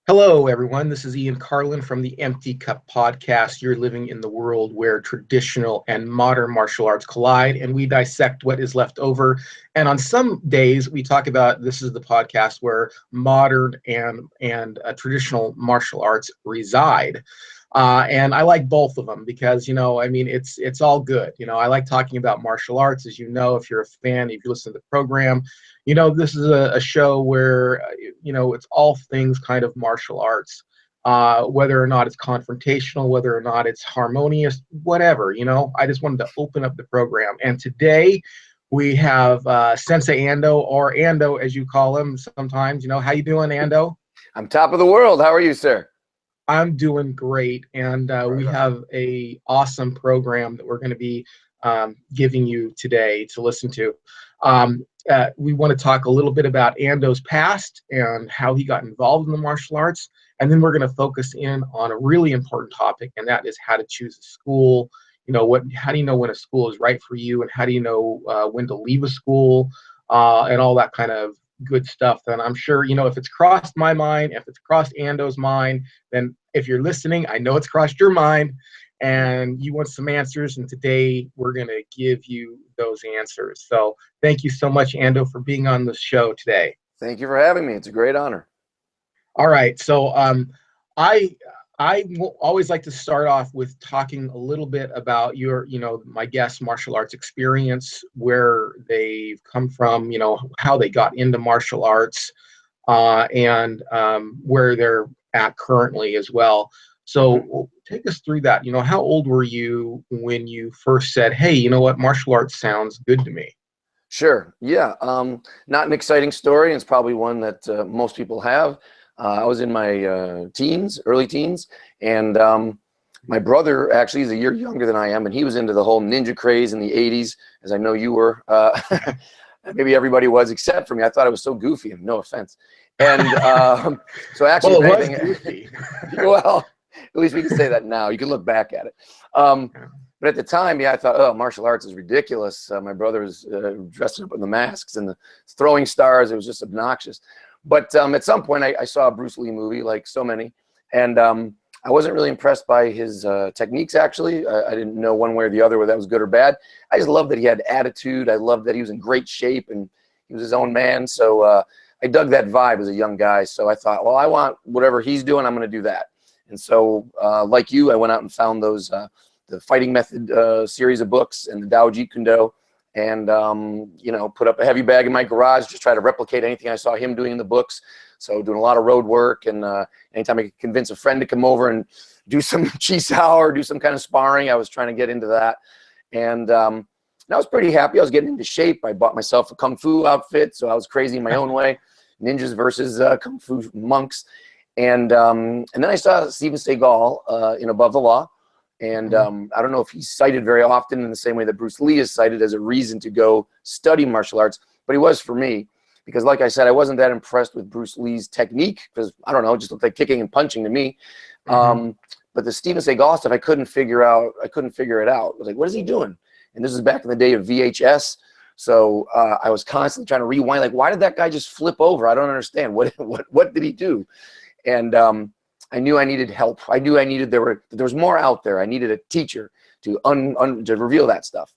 Hello, everyone. This is Ian Carlin from the Empty Cup podcast. You're living in the world where traditional and modern martial arts collide, and we dissect what is left over. And on some days, we talk about this is the podcast where modern and traditional martial arts reside. And I like both of them because it's all good. I like talking about martial arts, as you know, if you're a fan, if you listen to the program. This is a show where, it's all things kind of martial arts, whether or not it's confrontational, whether or not it's harmonious, whatever, I just wanted to open up the program. And today we have Sensei Ando, or Ando, as you call him sometimes. How you doing, Ando? I'm top of the world. How are you, sir? I'm doing great. And we have a awesome program that we're going to be giving you today to listen to. We want to talk a little bit about Ando's past and how he got involved in the martial arts. And then we're going to focus in on a really important topic, and that is how to choose a school. How do you know when a school is right for you, and how do you know when to leave a school, and all that kind of good stuff. And I'm sure, if it's crossed my mind, if it's crossed Ando's mind, then if you're listening, I know it's crossed your mind and you want some answers. And today we're going to give you those answers. So thank you so much, Ando, for being on the show today. Thank you for having me. It's a great honor. All right. So I will always like to start off with talking a little bit about your, my guest martial arts experience, where they've come from, how they got into martial arts, and where they're at currently as well. So take us through that. How old were you when you first said, hey, you know what, martial arts sounds good to me? Sure. Yeah. Not an exciting story. It's probably one that most people have. I was in my teens, early teens, and my brother actually is a year younger than I am, and he was into the whole ninja craze in the 80s, as I know you were. Maybe everybody was, except for me. I thought it was so goofy, and no offense. And so actually, well, it was goofy. Well, at least we can say that now. You can look back at it. But at the time, yeah, I thought, oh, martial arts is ridiculous. My brother was dressing up in the masks and the throwing stars. It was just obnoxious. But at some point, I saw a Bruce Lee movie, like so many, and I wasn't really impressed by his techniques, actually. I didn't know one way or the other whether that was good or bad. I just loved that he had attitude. I loved that he was in great shape, and he was his own man. So I dug that vibe as a young guy. So I thought, well, I want whatever he's doing, I'm going to do that. And so, like you, I went out and found those the Fighting Method series of books and the Aikido and Taekwondo, and put up a heavy bag in my garage, just try to replicate anything I saw him doing in the books. So doing a lot of road work, and anytime I could convince a friend to come over and do some chi sao or do some kind of sparring, I was trying to get into that. And I was pretty happy. I was getting into shape. I bought myself a kung fu outfit, so I was crazy in my own way, ninjas versus kung fu monks. And then I saw Steven Seagal in Above the Law. And I don't know if he's cited very often in the same way that Bruce Lee is cited as a reason to go study martial arts, but he was for me, because like I said, I wasn't that impressed with Bruce Lee's technique, because I don't know, it just looked like kicking and punching to me. But the Steven Seagal stuff, I couldn't figure it out. I was like, what is he doing? And this is back in the day of VHS. So I was constantly trying to rewind, like, why did that guy just flip over? I don't understand. What did he do? And I knew I needed help. I knew there was more out there. I needed a teacher to reveal that stuff.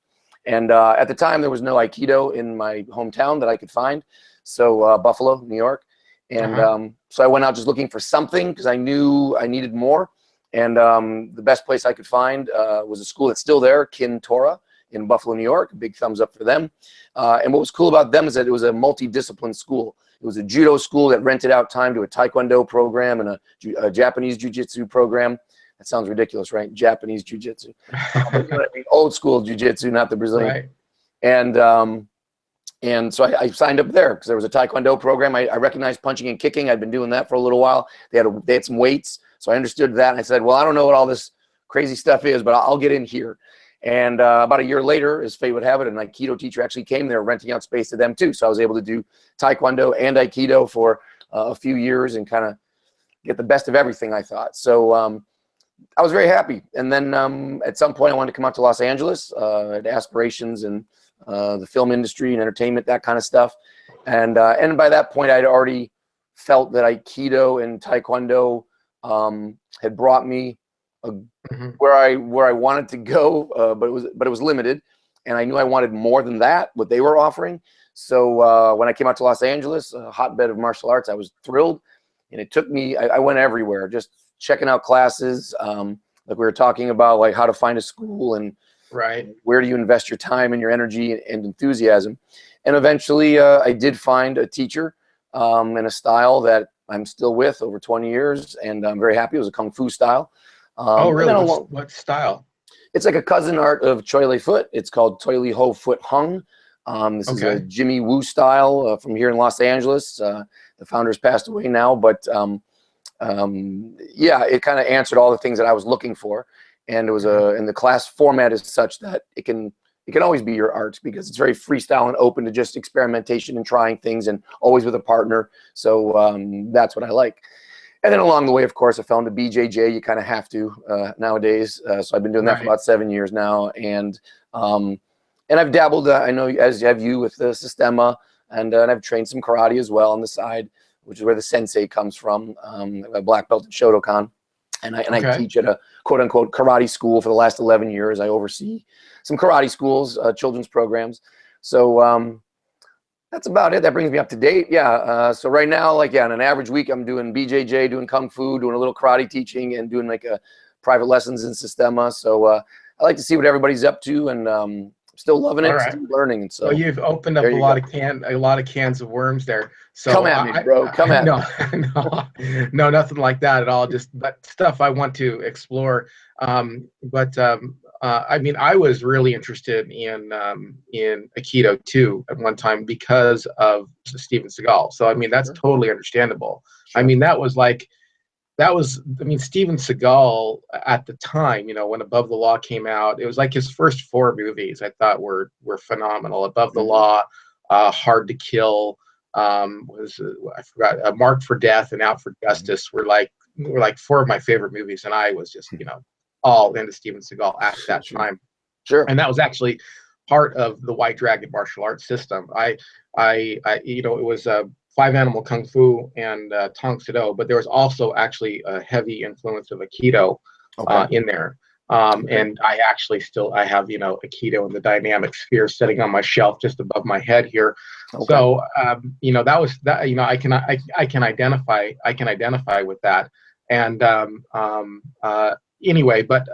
And at the time, there was no Aikido in my hometown that I could find. So Buffalo, New York. And so I went out just looking for something, because I knew I needed more. And the best place I could find was a school that's still there, Kin Torah, in Buffalo, New York. Big thumbs up for them. And what was cool about them is that it was a multidiscipline school. It was a judo school that rented out time to a taekwondo program and a Japanese jiu-jitsu program. That sounds ridiculous, right? Japanese jiu-jitsu. But you know what I mean? Old school jiu-jitsu, not the Brazilian. Right. And so I signed up there because there was a taekwondo program. I recognized punching and kicking. I'd been doing that for a little while. They had some weights, so I understood that. And I said, well, I don't know what all this crazy stuff is, but I'll get in here. And about a year later, as fate would have it, an Aikido teacher actually came there, renting out space to them too. So I was able to do Taekwondo and Aikido for a few years and kind of get the best of everything, I thought. So I was very happy. And then at some point, I wanted to come out to Los Angeles. I had aspirations in the film industry and entertainment, that kind of stuff. And by that point, I'd already felt that Aikido and Taekwondo had brought me where I wanted to go, but it was limited, and I knew I wanted more than that, what they were offering. So when I came out to Los Angeles, a hotbed of martial arts, I was thrilled, and it took me. I went everywhere, just checking out classes, like we were talking about, like how to find a school and where do you invest your time and your energy and enthusiasm. And eventually, I did find a teacher in a style that I'm still with over 20 years, and I'm very happy. It was a Kung Fu style. Oh, really? What style? It's like a cousin art of Choi Li Foot. It's called Choi Li Ho Foot Hung. This is a Jimmy Woo style from here in Los Angeles. The founder's passed away now, but yeah, it kind of answered all the things that I was looking for. And it was and the class format is such that it can always be your art, because it's very freestyle and open to just experimentation and trying things, and always with a partner. So that's what I like. And then along the way, of course, I fell into BJJ. You kind of have to nowadays. So I've been doing that for about 7 years now, and I've dabbled. I know, as have you, with the Sistema, and I've trained some karate as well on the side, which is where the sensei comes from. I'm a black belt in Shotokan, and I teach at a quote unquote karate school for the last 11 years. I oversee some karate schools, children's programs. So that's about it. That brings me up to date. Yeah. So right now, like, on an average week, I'm doing BJJ, doing Kung Fu, doing a little karate teaching, and doing like private lessons in Sistema. So I like to see what everybody's up to, and still loving it, still learning. And so, well, you've opened up a lot of cans of worms there. So come at me, bro. Come at me. No, nothing like that at all. Just that stuff I want to explore. I mean, I was really interested in Aikido too at one time because of Steven Seagal. So I mean, that's totally understandable. I mean, I mean, Steven Seagal at the time, when Above the Law came out, it was like his first 4 movies I thought were phenomenal. Above the Law, Hard to Kill, I forgot, Marked for Death, and Out for Justice were like 4 of my favorite movies, and I was just all into Steven Seagal at that time. And that was actually part of the White Dragon martial arts system. It was 5 Animal Kung Fu and Tang Soo Do, but there was also actually a heavy influence of Aikido in there. And I actually I have, Aikido in the dynamic sphere sitting on my shelf just above my head here. So, that was that, I can identify with that. And anyway, but,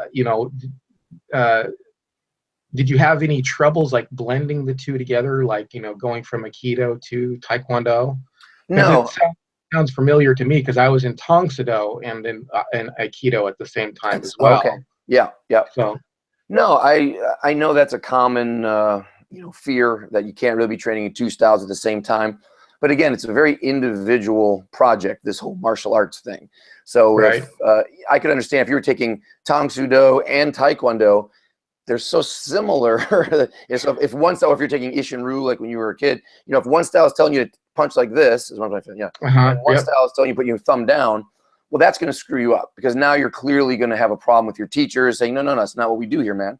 did you have any troubles like blending the two together, like, going from Aikido to Taekwondo? No. It sounds familiar to me because I was in Tang Soo Do and in Aikido at the same time as well. Okay. Yeah. So no, I know that's a common fear, that you can't really be training in 2 styles at the same time. But again, it's a very individual project, this whole martial arts thing. So if I could understand if you were taking Tang Soo Do and Taekwondo, they're so similar. So if one style, if you're taking Ishin-Ryu, like when you were a kid, if one style is telling you to punch like this, is what I'm saying, and one style is telling you to put your thumb down, well, that's going to screw you up, because now you're clearly going to have a problem with your teachers saying, no, that's not what we do here, man.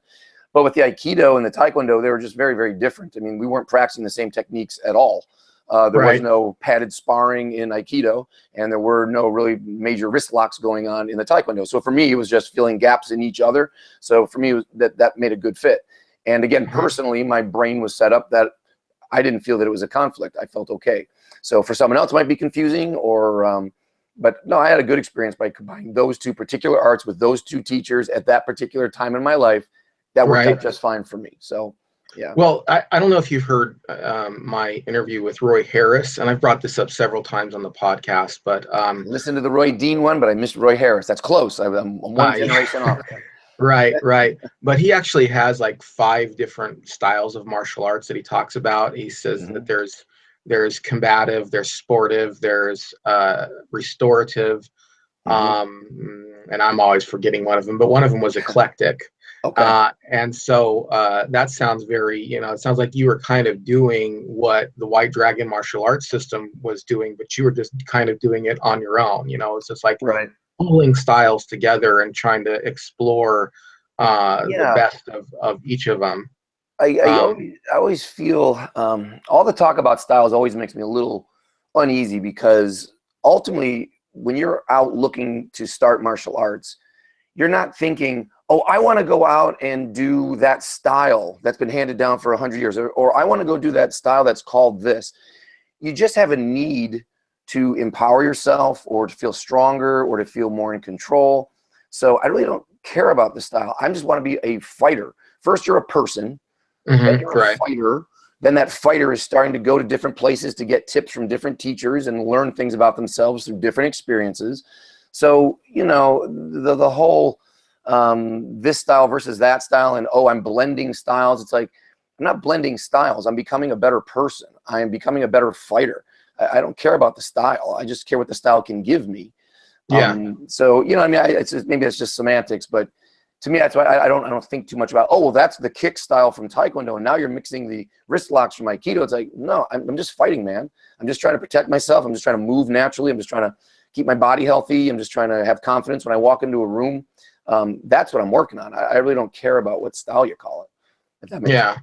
But with the Aikido and the Taekwondo, they were just very, very different. I mean, we weren't practicing the same techniques at all. There was no padded sparring in Aikido, and there were no really major wrist locks going on in the Taekwondo. So for me, it was just filling gaps in each other. So for me, that made a good fit. And again, personally, my brain was set up that I didn't feel that it was a conflict. I felt okay. So for someone else, it might be confusing, but no, I had a good experience by combining those 2 particular arts with those 2 teachers at that particular time in my life. That worked out just fine for me. So. Yeah. Well, I don't know if you've heard my interview with Roy Harris, and I've brought this up several times on the podcast, but listen to the Roy Dean one, but I missed Roy Harris. That's close. I'm one generation off. Right. But he actually has like 5 different styles of martial arts that he talks about. He says that there's combative, there's sportive, there's restorative, and I'm always forgetting one of them, but one of them was eclectic. And so that sounds very, it sounds like you were kind of doing what the White Dragon martial arts system was doing, but you were just kind of doing it on your own. It's just like pulling styles together and trying to explore the best of each of them. I always feel all the talk about styles always makes me a little uneasy, because ultimately, when you're out looking to start martial arts, you're not thinking, oh, I want to go out and do that style that's been handed down for 100 years, or I want to go do that style that's called this. You just have a need to empower yourself, or to feel stronger, or to feel more in control. So I really don't care about the style. I just want to be a fighter. First, you're a person, then you're a fighter. Then that fighter is starting to go to different places to get tips from different teachers and learn things about themselves through different experiences. So, you know, the whole this style versus that style, and oh, I'm blending styles. It's like, I'm not blending styles. I'm becoming a better person. I am becoming a better fighter. I don't care about the style. I just care what the style can give me. Yeah. So, you know, I mean, it's just, maybe it's just semantics, but to me, that's why I don't think too much about, oh, well, that's the kick style from Taekwondo, and now you're mixing the wrist locks from Aikido. It's like, no, I'm just fighting, man. I'm just trying to protect myself. I'm just trying to move naturally. I'm just trying to keep my body healthy. I'm just trying to have confidence when I walk into a room. That's what I'm working on. I really don't care about what style you call it. If that makes sense.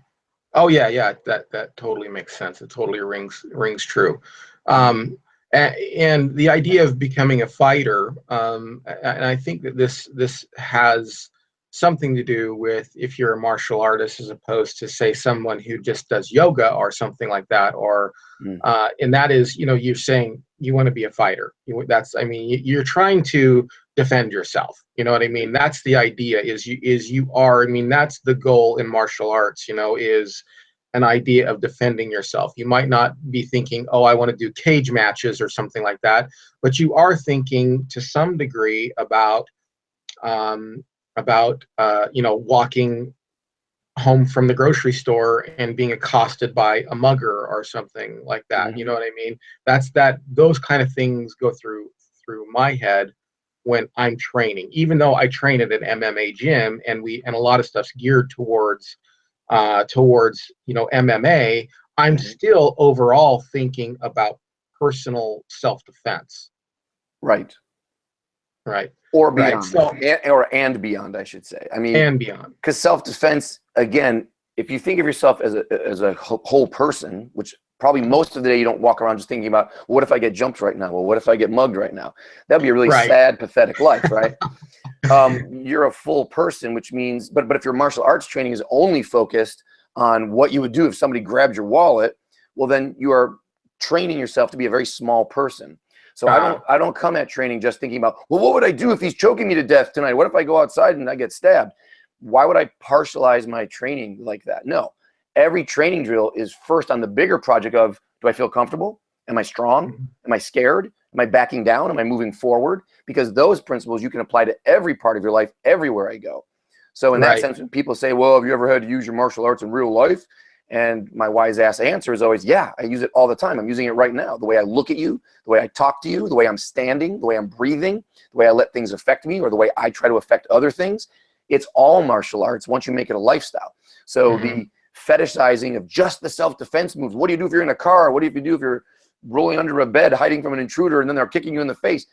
Oh yeah. That totally makes sense. It totally rings true. And the idea of becoming a fighter, and I think that this has something to do with if you're a martial artist as opposed to, say, someone who just does yoga or something like that, or and that is, you know, you're saying you want to be a fighter. I mean, you're trying to defend yourself. You know what I mean? That's the idea. I mean, that's the goal in martial arts. You know, is an idea of defending yourself. You might not be thinking, oh, I want to do cage matches or something like that, but you are thinking to some degree about you know, walking home from the grocery store and being accosted by a mugger or something like that. You know what I mean? Those kind of things go through my head when I'm training, even though I train at an MMA gym, and a lot of stuff's geared towards you know, MMA. I'm still overall thinking about personal self-defense. Right. Or beyond. So, and beyond, I should say. I mean, and beyond. Because self-defense, again, if you think of yourself as a whole person, which probably most of the day you don't walk around just thinking about, well, what if I get jumped right now? Well, what if I get mugged right now? That'd be a really sad, pathetic life, right? You're a full person, which means, but if your martial arts training is only focused on what you would do if somebody grabbed your wallet, well, then you are training yourself to be a very small person. So I don't come at training just thinking about, well, what would I do if he's choking me to death tonight? What if I go outside and I get stabbed? Why would I partialize my training like that? No, every training drill is first on the bigger project of, do I feel comfortable? Am I strong? Am I scared? Am I backing down? Am I moving forward? Because those principles you can apply to every part of your life, everywhere I go. So in that sense, when people say, well, have you ever had to use your martial arts in real life? And my wise ass answer is always, yeah, I use it all the time. I'm using it right now. The way I look at you, the way I talk to you, the way I'm standing, the way I'm breathing, the way I let things affect me, or the way I try to affect other things. It's all martial arts once you make it a lifestyle. So the fetishizing of just the self-defense moves. What do you do if you're in a car? What do you do if you're rolling under a bed, hiding from an intruder, and then they're kicking you in the face?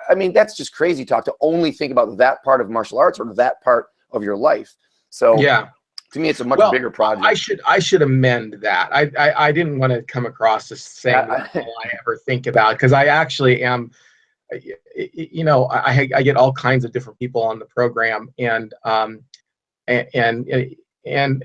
I mean, that's just crazy talk to only think about that part of martial arts or that part of your life. So yeah, to me, it's a much bigger project. I should amend that. I didn't want to come across as saying that all I ever think about, because I actually am. You know, I get all kinds of different people on the program, and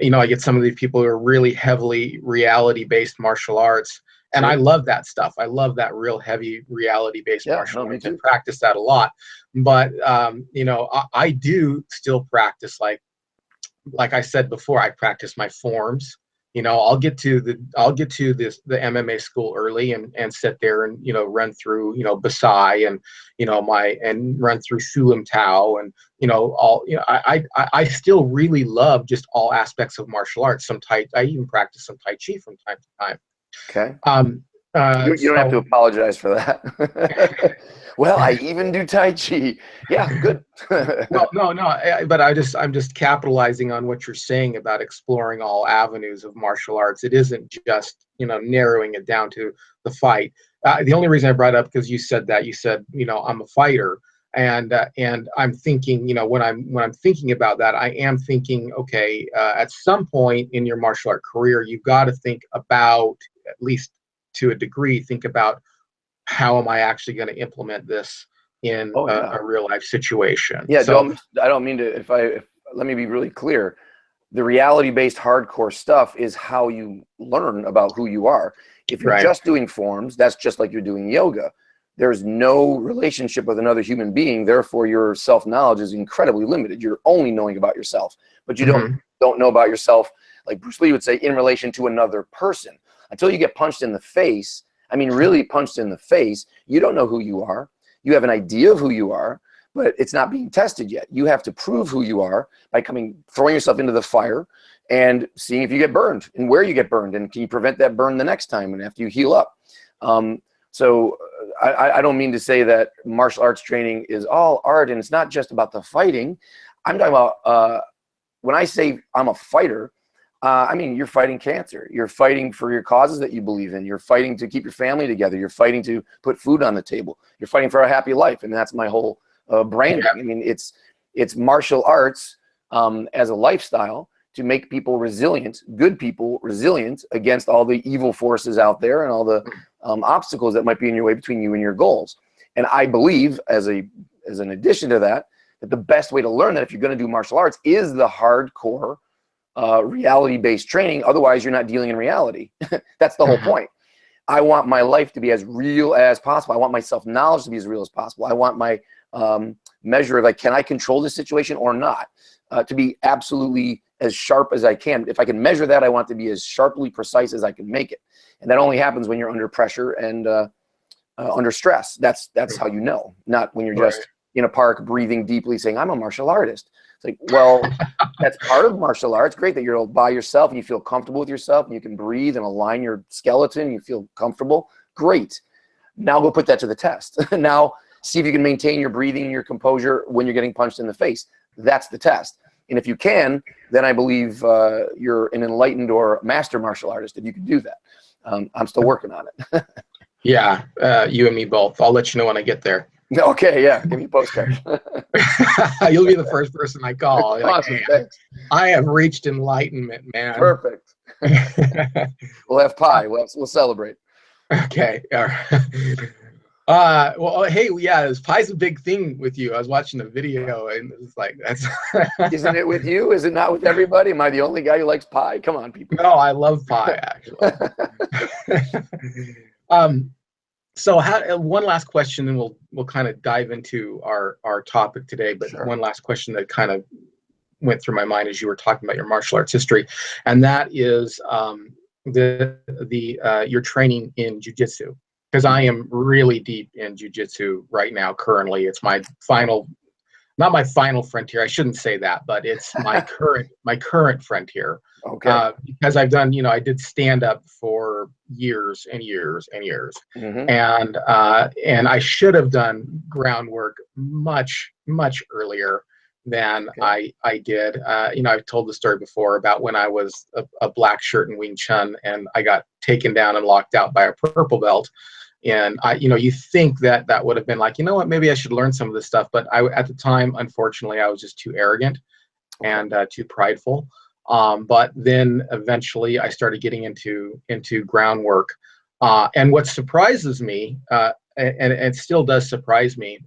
you know, I get some of these people who are really heavily reality-based martial arts, and I love that stuff. I love that real heavy reality-based martial arts. I practice that a lot, but you know, I do still practice, like I said before, I practice my forms. You know, I'll get to the MMA school early and sit there and, you know, run through, you know, Basai and, you know, and run through Sulam Tao, and, you know, all, you know, I still really love just all aspects of martial arts. I even practice some Tai Chi from time to time. Okay. You don't have to apologize for that. Well, I even do Tai Chi. Yeah, good. Well, no, but I'm just capitalizing on what you're saying about exploring all avenues of martial arts. It isn't just, you know, narrowing it down to the fight. The only reason I brought it up, because you said, you know, I'm a fighter, and I'm thinking, you know, when I'm thinking about that, I am thinking, okay, at some point in your martial art career, you've got to think about, at least to a degree, think about how am I actually going to implement this in Oh yeah. a real life situation? Yeah, So I don't mean to, let me be really clear. The reality-based hardcore stuff is how you learn about who you are. If you're right. just doing forms, that's just like you're doing yoga. There's no relationship with another human being, therefore your self-knowledge is incredibly limited. You're only knowing about yourself, but you don't know about yourself, like Bruce Lee would say, in relation to another person. Until you get punched in the face, I mean really punched in the face, you don't know who you are. You have an idea of who you are, but it's not being tested yet. You have to prove who you are by throwing yourself into the fire and seeing if you get burned and where you get burned, and can you prevent that burn the next time and after you heal up. So I don't mean to say that martial arts training is all art and it's not just about the fighting. I'm talking about, when I say I'm a fighter, I mean, you're fighting cancer. You're fighting for your causes that you believe in. You're fighting to keep your family together. You're fighting to put food on the table. You're fighting for a happy life. And that's my whole branding. I mean, it's martial arts as a lifestyle to make people resilient, good people resilient against all the evil forces out there and all the obstacles that might be in your way between you and your goals. And I believe, as an addition to that, that the best way to learn that if you're going to do martial arts is the hardcore reality-based training. Otherwise, you're not dealing in reality. That's the whole point. I want my life to be as real as possible. I want my self-knowledge to be as real as possible. I want my measure of, like, can I control this situation or not, to be absolutely as sharp as I can. If I can measure that, I want to be as sharply precise as I can make it. And that only happens when you're under pressure and under stress. That's how you know, not when you're just in a park breathing deeply saying, I'm a martial artist. It's like, well, that's part of martial arts. Great that you're by yourself and you feel comfortable with yourself and you can breathe and align your skeleton. You feel comfortable. Great. Now go put that to the test. Now see if you can maintain your breathing and your composure when you're getting punched in the face. That's the test. And if you can, then I believe you're an enlightened or master martial artist if you can do that. I'm still working on it. Yeah, you and me both. I'll let you know when I get there. Okay, yeah, give me a postcard. You'll be the first person I call. Like, Awesome, hey, thanks. I have reached enlightenment, man. Perfect. We'll have pie. We'll celebrate. Okay. All right. Well, hey, yeah, pie's a big thing with you. I was watching the video, and it's like, that's. Isn't it with you? Is it not with everybody? Am I the only guy who likes pie? Come on, people. No, I love pie, actually. So one last question, and we'll kind of dive into our topic today. But Sure. One last question that kind of went through my mind as you were talking about your martial arts history, and that is your training in jiu-jitsu. Because I am really deep in jiu-jitsu right now. Currently, it's my not my final frontier. I shouldn't say that, but it's my current frontier. Okay. Because I've done, I did stand up for years and years and years, and I should have done groundwork much earlier than I did. I've told the story before about when I was a black shirt in Wing Chun, and I got taken down and locked out by a purple belt. And you think that would have been like, what, maybe I should learn some of this stuff. But at the time, unfortunately, I was just too arrogant and too prideful. But then eventually I started getting into groundwork. And what surprises me, and it still does surprise me,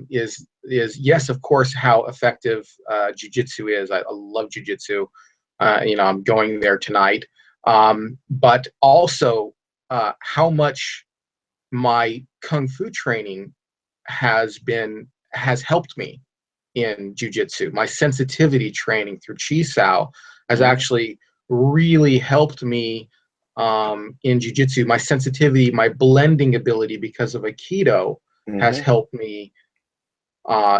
is yes, of course, how effective jiu-jitsu is. I love jiu-jitsu. I'm going there tonight. But also how much my kung fu training has helped me in jiu-jitsu. My sensitivity training through Chi Sao has actually really helped me in jiu-jitsu. My sensitivity, my blending ability because of Aikido has helped me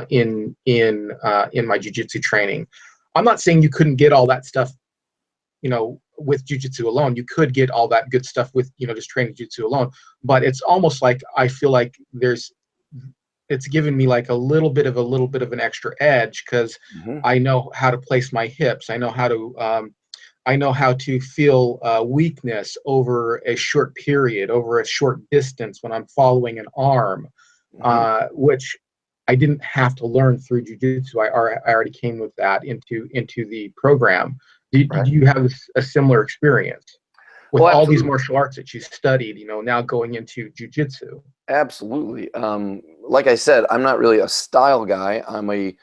in my jiu-jitsu training. I'm not saying you couldn't get all that stuff, with jiu-jitsu alone. You could get all that good stuff with, just training jiu-jitsu alone. But it's almost like I feel like it's given me like a little bit of an extra edge, because I know how to place my hips. I know how to feel weakness over a short period, over a short distance when I'm following an arm, which I didn't have to learn through jiu-jitsu. I already came with that into the program. Did you have a similar experience? with Well, all these absolutely. martial arts that you studied, you know, now going into jujitsu? Absolutely. Like I said, I'm not really a style guy. I'm a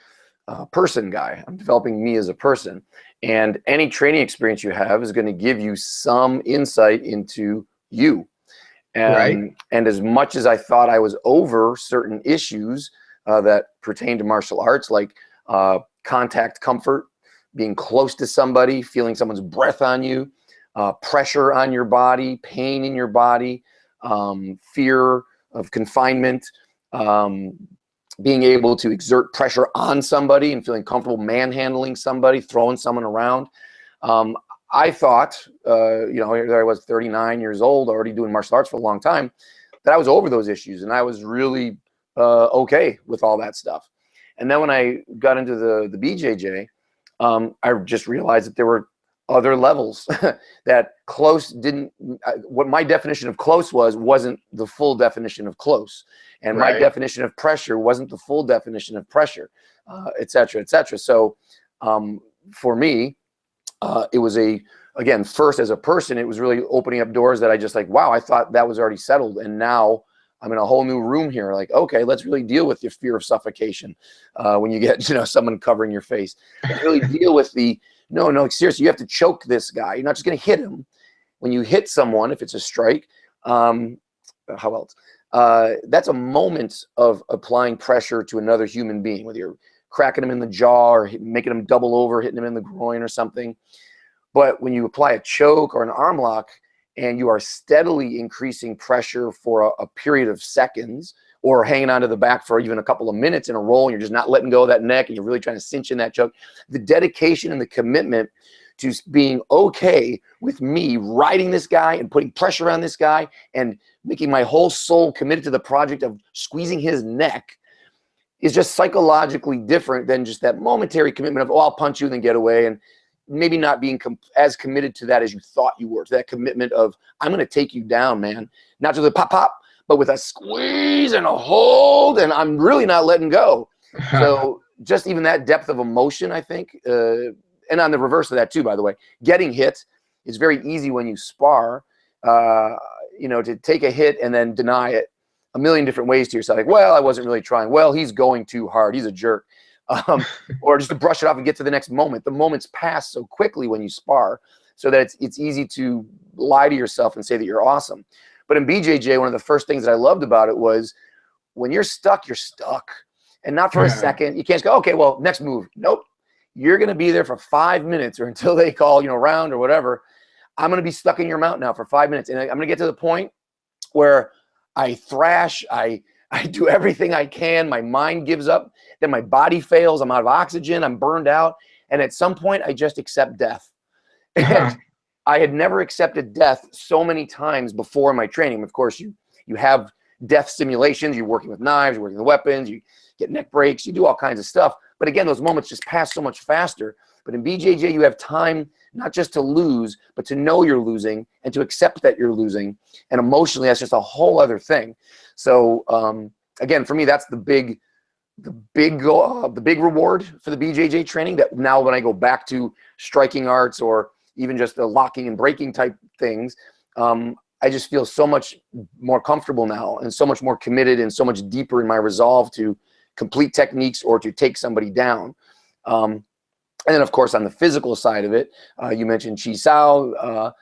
person guy. I'm developing me as a person. And any training experience you have is going to give you some insight into you. Right. And as much as I thought I was over certain issues that pertain to martial arts, like contact comfort, being close to somebody, feeling someone's breath on you, pressure on your body, pain in your body, fear of confinement, being able to exert pressure on somebody and feeling comfortable manhandling somebody, throwing someone around. I thought, you know, there I was 39 years old, already doing martial arts for a long time, that I was over those issues and I was really okay with all that stuff. And then when I got into the BJJ, I just realized that there were other levels that close didn't, what my definition of close wasn't the full definition of close. And my Right. definition of pressure wasn't the full definition of pressure, et cetera, et cetera. So for me, it was again, first as a person, it was really opening up doors that I just like, wow, I thought that was already settled. And now I'm in a whole new room here. Like, okay, let's really deal with your fear of suffocation when you get, you know, someone covering your face. Let's really deal with the, no, seriously, you have to choke this guy. You're not just going to hit him. When you hit someone, if it's a strike, how else? That's a moment of applying pressure to another human being, whether you're cracking him in the jaw or making him double over, hitting him in the groin or something. But when you apply a choke or an arm lock and you are steadily increasing pressure for a period of seconds, or hanging onto the back for even a couple of minutes in a roll, and you're just not letting go of that neck and you're really trying to cinch in that choke, the dedication and the commitment to being okay with me riding this guy and putting pressure on this guy and making my whole soul committed to the project of squeezing his neck is just psychologically different than just that momentary commitment of, oh, I'll punch you and then get away, and maybe not being as committed to that as you thought you were, to that commitment of, I'm going to take you down, man. Not just a pop, pop, but with a squeeze and a hold, and I'm really not letting go. So just even that depth of emotion, I think, and on the reverse of that too, by the way, getting hit is very easy when you spar, you know, to take a hit and then deny it a million different ways to yourself. Like, well, I wasn't really trying. Well, he's going too hard. He's a jerk. Or just to brush it off and get to the next moment. The moments pass so quickly when you spar, so that it's easy to lie to yourself and say that you're awesome. But in BJJ, one of the first things that I loved about it was when you're stuck, you're stuck. And not for a second. You can't just go, okay, well, next move. Nope. You're going to be there for 5 minutes or until they call, you know, round or whatever. I'm going to be stuck in your mount now for 5 minutes. And I'm going to get to the point where I thrash, I do everything I can. My mind gives up. Then my body fails. I'm out of oxygen. I'm burned out. And at some point, I just accept death. And I had never accepted death so many times before in my training. Of course, you have death simulations. You're working with knives. You're working with weapons. You get neck breaks. You do all kinds of stuff. But again, those moments just pass so much faster. But in BJJ, you have time not just to lose, but to know you're losing and to accept that you're losing. And emotionally, that's just a whole other thing. So again, for me, that's the big reward for the BJJ training. That now when I go back to striking arts or even just the locking and breaking type things, I just feel so much more comfortable now and so much more committed and so much deeper in my resolve to complete techniques or to take somebody down. And then, of course, on the physical side of it, you mentioned Chi Sao.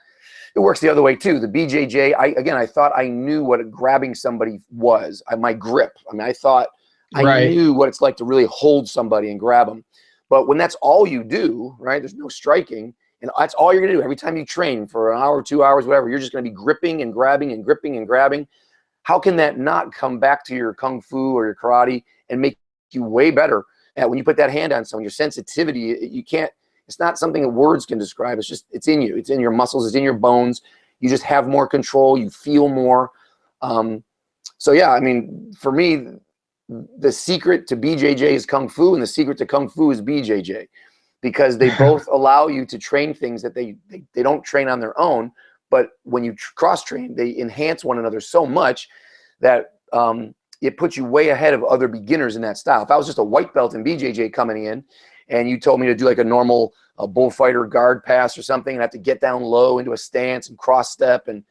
It works the other way, too. The BJJ, I thought I knew what grabbing somebody was, my grip. I mean, I thought I knew what it's like to really hold somebody and grab them. But when that's all you do, right, there's no striking, and that's all you're going to do every time you train for an hour, 2 hours, whatever, you're just going to be gripping and grabbing and gripping and grabbing. How can that not come back to your kung fu or your karate and make you way better at when you put that hand on someone? Your sensitivity, you can't, it's not something that words can describe. It's just, it's in you. It's in your muscles. It's in your bones. You just have more control. You feel more. So yeah, I mean, for me, the secret to BJJ is kung fu, and the secret to kung fu is BJJ, because they both allow you to train things that they don't train on their own. But when you cross train, they enhance one another so much that it puts you way ahead of other beginners in that style. If I was just a white belt in BJJ coming in, and you told me to do like a normal bullfighter guard pass or something, and have to get down low into a stance and cross step, and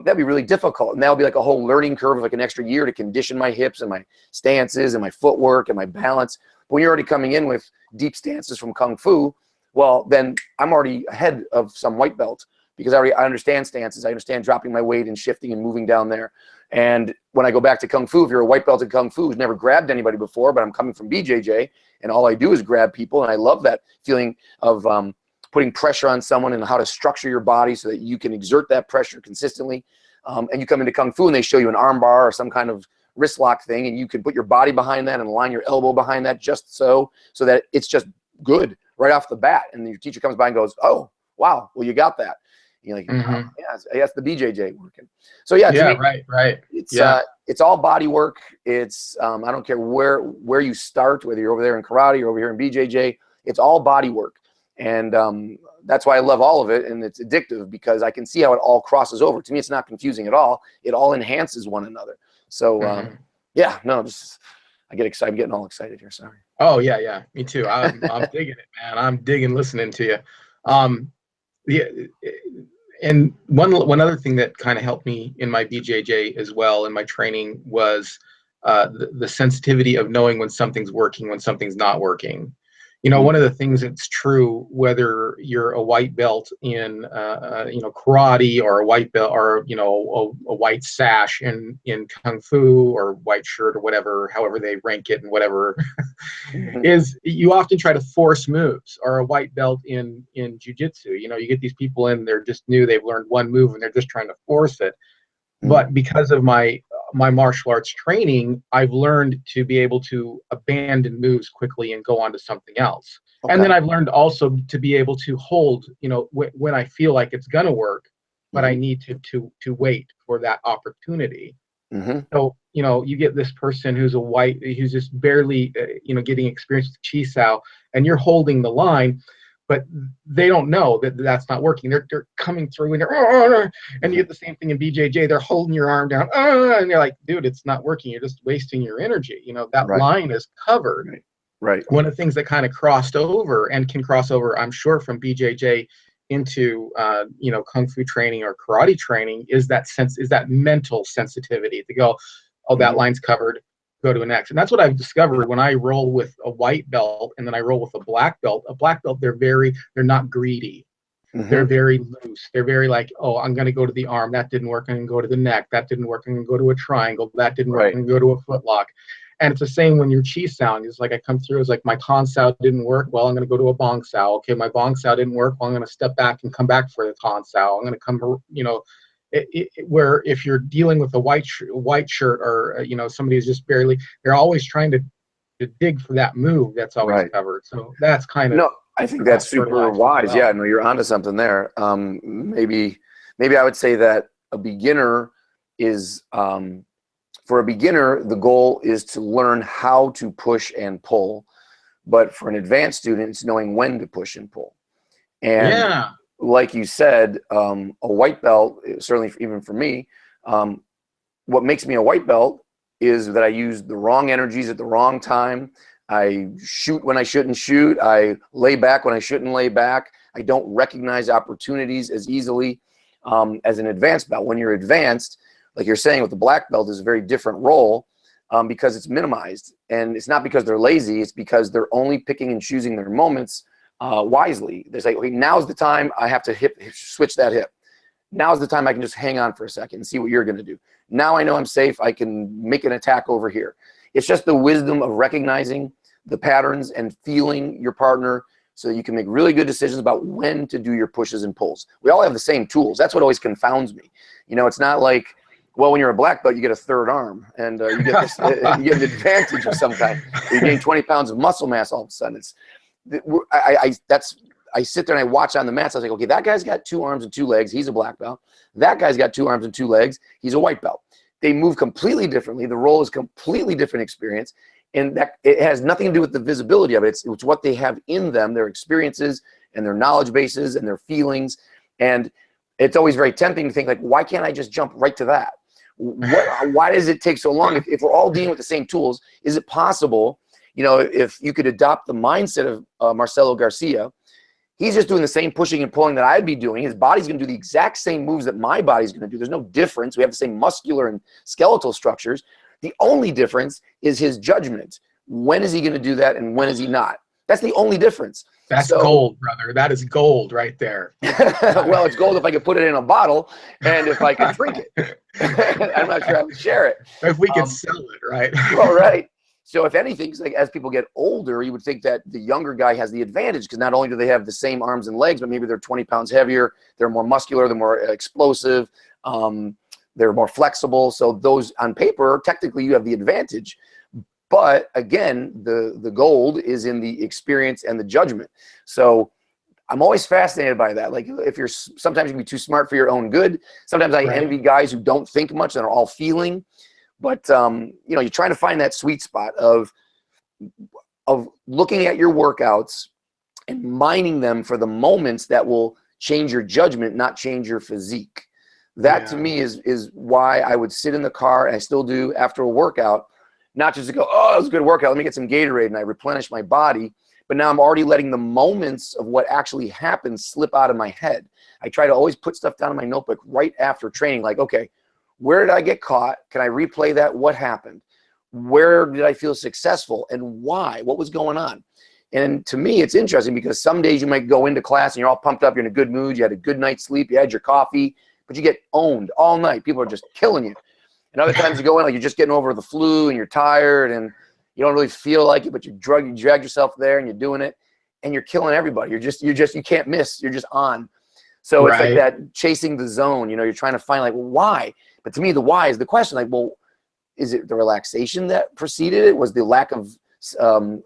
that'd be really difficult. And that would be like a whole learning curve of like an extra year to condition my hips and my stances and my footwork and my balance. But when you're already coming in with deep stances from Kung Fu, well, then I'm already ahead of some white belt, because I understand stances. I understand dropping my weight and shifting and moving down there. And when I go back to Kung Fu, if you're a white belt in Kung Fu who's never grabbed anybody before, but I'm coming from BJJ, and all I do is grab people, and I love that feeling of putting pressure on someone and how to structure your body so that you can exert that pressure consistently. And you come into Kung Fu and they show you an arm bar or some kind of wrist lock thing, and you can put your body behind that and line your elbow behind that just so that it's just good right off the bat. And your teacher comes by and goes, "Oh, wow, well, you got that." And you're like, "Oh, yeah, that's the BJJ working." So yeah, to me, right. It's all body work. It's I don't care where you start, whether you're over there in karate or over here in BJJ, it's all body work. And that's why I love all of it, and it's addictive because I can see how it all crosses over. To me, it's not confusing at all. It all enhances one another. So yeah, no, I get excited. I'm getting all excited here. Sorry. Oh yeah, me too. I'm digging it, man. I'm digging listening to you. Yeah, and one other thing that kind of helped me in my BJJ as well in my training was the sensitivity of knowing when something's working, when something's not working. You know, one of the things that's true, whether you're a white belt in, karate, or a white belt, or, a white sash in Kung Fu, or white shirt, or whatever, however they rank it and whatever, is you often try to force moves, or a white belt in jiu-jitsu. You know, you get these people in, they're just new, they've learned one move and they're just trying to force it. But because of my martial arts training, I've learned to be able to abandon moves quickly and go on to something else. Okay. And then I've learned also to be able to hold, when I feel like it's gonna work, but I need to wait for that opportunity. So, you get this person who's who's just barely, getting experience with Chi Sao, and you're holding the line, but they don't know that that's not working. They're coming through and and you get the same thing in BJJ. They're holding your arm down, and you're like, dude, it's not working. You're just wasting your energy. That line is covered. Right. One of the things that kind of crossed over and can cross over, I'm sure, from BJJ into Kung Fu training or karate training is that mental sensitivity to go, oh, that line's covered, go to an X. And that's what I've discovered when I roll with a white belt and then I roll with a black belt. A black belt, they're not greedy. They're very loose. They're very like, oh, I'm going to go to the arm. That didn't work. I'm going to go to the neck. That didn't work. I'm going to go to a triangle. That didn't work. I'm going to go to a foot lock. And it's the same when your Chi Sao. It's like I come through, it's like my Ton Sao didn't work. Well, I'm going to go to a Bong Sao. Okay, my Bong Sao didn't work. Well, I'm going to step back and come back for the Ton Sao. I'm going to come, where if you're dealing with a white shirt or somebody who's just barely, they're always trying to dig for that move that's always covered. So that's kind of, no, I think that's super wise. Well. Yeah, no, you're onto something there. Maybe I would say that a beginner is for a beginner, the goal is to learn how to push and pull, but for an advanced student, it's knowing when to push and pull. And like you said, a white belt, certainly even for me, what makes me a white belt is that I use the wrong energies at the wrong time. I shoot when I shouldn't shoot. I lay back when I shouldn't lay back. I don't recognize opportunities as easily as an advanced belt. When you're advanced, like you're saying with the black belt, is a very different role because it's minimized. And it's not because they're lazy. It's because they're only picking and choosing their moments wisely. They say, okay, now's the time I have to switch that hip. Now's the time I can just hang on for a second and see what you're going to do. Now I know I'm safe. I can make an attack over here. It's just the wisdom of recognizing the patterns and feeling your partner so that you can make really good decisions about when to do your pushes and pulls. We all have the same tools. That's what always confounds me. It's not like, well, when you're a black belt, you get a third arm, and you get this, you get an advantage of some kind. You gain 20 pounds of muscle mass all of a sudden. I sit there and I watch on the mats. I was like, okay, that guy's got 2 arms and 2 legs. He's a black belt. That guy's got 2 arms and 2 legs. He's a white belt. They move completely differently. The role is completely different experience, and that it has nothing to do with the visibility of it. It's what they have in them, their experiences and their knowledge bases and their feelings. And it's always very tempting to think like, why can't I just jump right to that? Why does it take so long? If we're all dealing with the same tools, is it possible you know, if you could adopt the mindset of Marcelo Garcia, he's just doing the same pushing and pulling that I'd be doing. His body's going to do the exact same moves that my body's going to do. There's no difference. We have the same muscular and skeletal structures. The only difference is his judgment. When is he going to do that and when is he not? That's the only difference. That's gold, brother. That is gold right there. Well, it's gold if I could put it in a bottle and if I could drink it. I'm not sure I would share it. If we could sell it, right? Well, right. So if anything, like as people get older, you would think that the younger guy has the advantage because not only do they have the same arms and legs, but maybe they're 20 pounds heavier, they're more muscular, they're more explosive, they're more flexible. So those on paper, technically you have the advantage. But again, the gold is in the experience and the judgment. So I'm always fascinated by that. Like if you're, sometimes you can be too smart for your own good. Sometimes I envy guys who don't think much and are all feeling. But, you know, you're trying to find that sweet spot of looking at your workouts and mining them for the moments that will change your judgment, not change your physique. That to me is why I would sit in the car, and I still do after a workout, not just to go, oh, it was a good workout, let me get some Gatorade, and I replenish my body. But now I'm already letting the moments of what actually happened slip out of my head. I try to always put stuff down in my notebook right after training, like, okay, where did I get caught? Can I replay that? What happened? Where did I feel successful and why? What was going on? And to me, it's interesting because some days you might go into class and you're all pumped up, you're in a good mood, you had a good night's sleep, you had your coffee, but you get owned all night. People are just killing you. And other times you go in like you're just getting over the flu and you're tired and you don't really feel like it, but you drag yourself there and you're doing it and you're killing everybody. You can't miss. You're just on. So it's like that chasing the zone, you know, you're trying to find like, well, why? But to me, the why is the question. Like, well, is it the relaxation that preceded it? Was the lack of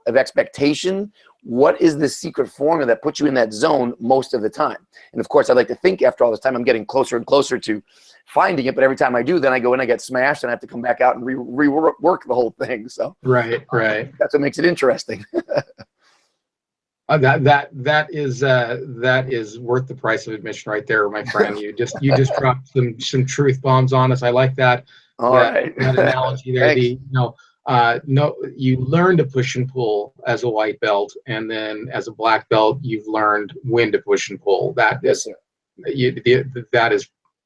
expectation? What is the secret formula that puts you in that zone most of the time? And of course, I'd like to think after all this time, I'm getting closer and closer to finding it. But every time I do, then I go in, I get smashed, and I have to come back out and rework the whole thing. So right. That's what makes it interesting. That is worth the price of admission right there, my friend. You just dropped some truth bombs on us. I like that. That analogy there. You learn to push and pull as a white belt, and then as a black belt, you've learned when to push and pull. That is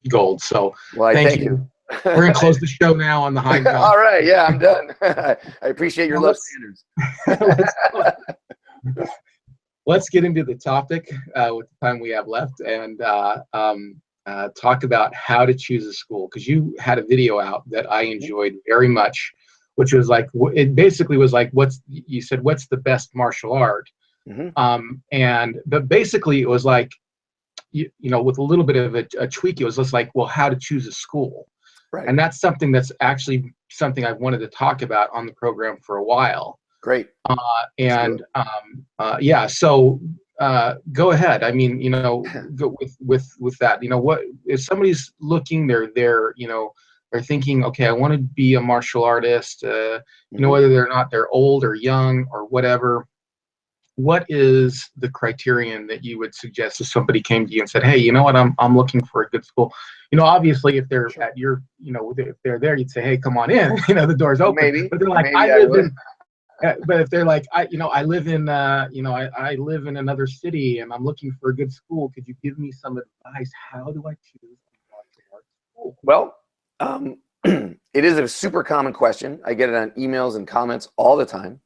gold. So thank you. We're gonna close the show now on the high note. All right, yeah, I'm done. I appreciate your love standards. Let's get into the topic with the time we have left, and talk about how to choose a school, because you had a video out that I enjoyed very much, which was like, it basically was like, what's the best martial art? But basically it was like, you know, with a little bit of a tweak, it was just like, well, how to choose a school. Right. And that's something that's actually something I've wanted to talk about on the program for a while. Great. So go ahead. I mean, you know, go with that. You know, what if somebody's looking, they're you know, they're thinking, okay, I want to be a martial artist. You know, whether they're old or young or whatever. What is the criterion that you would suggest if somebody came to you and said, hey, you know what, I'm looking for a good school? You know, obviously if they're at your, you know, if they're there, you'd say, hey, come on in. You know, the door's open. Maybe. But they're like, but if they're like, I live in, I live in another city and I'm looking for a good school. Could you give me some advice? How do I choose a martial arts school? Well, it is a super common question. I get it on emails and comments all the time.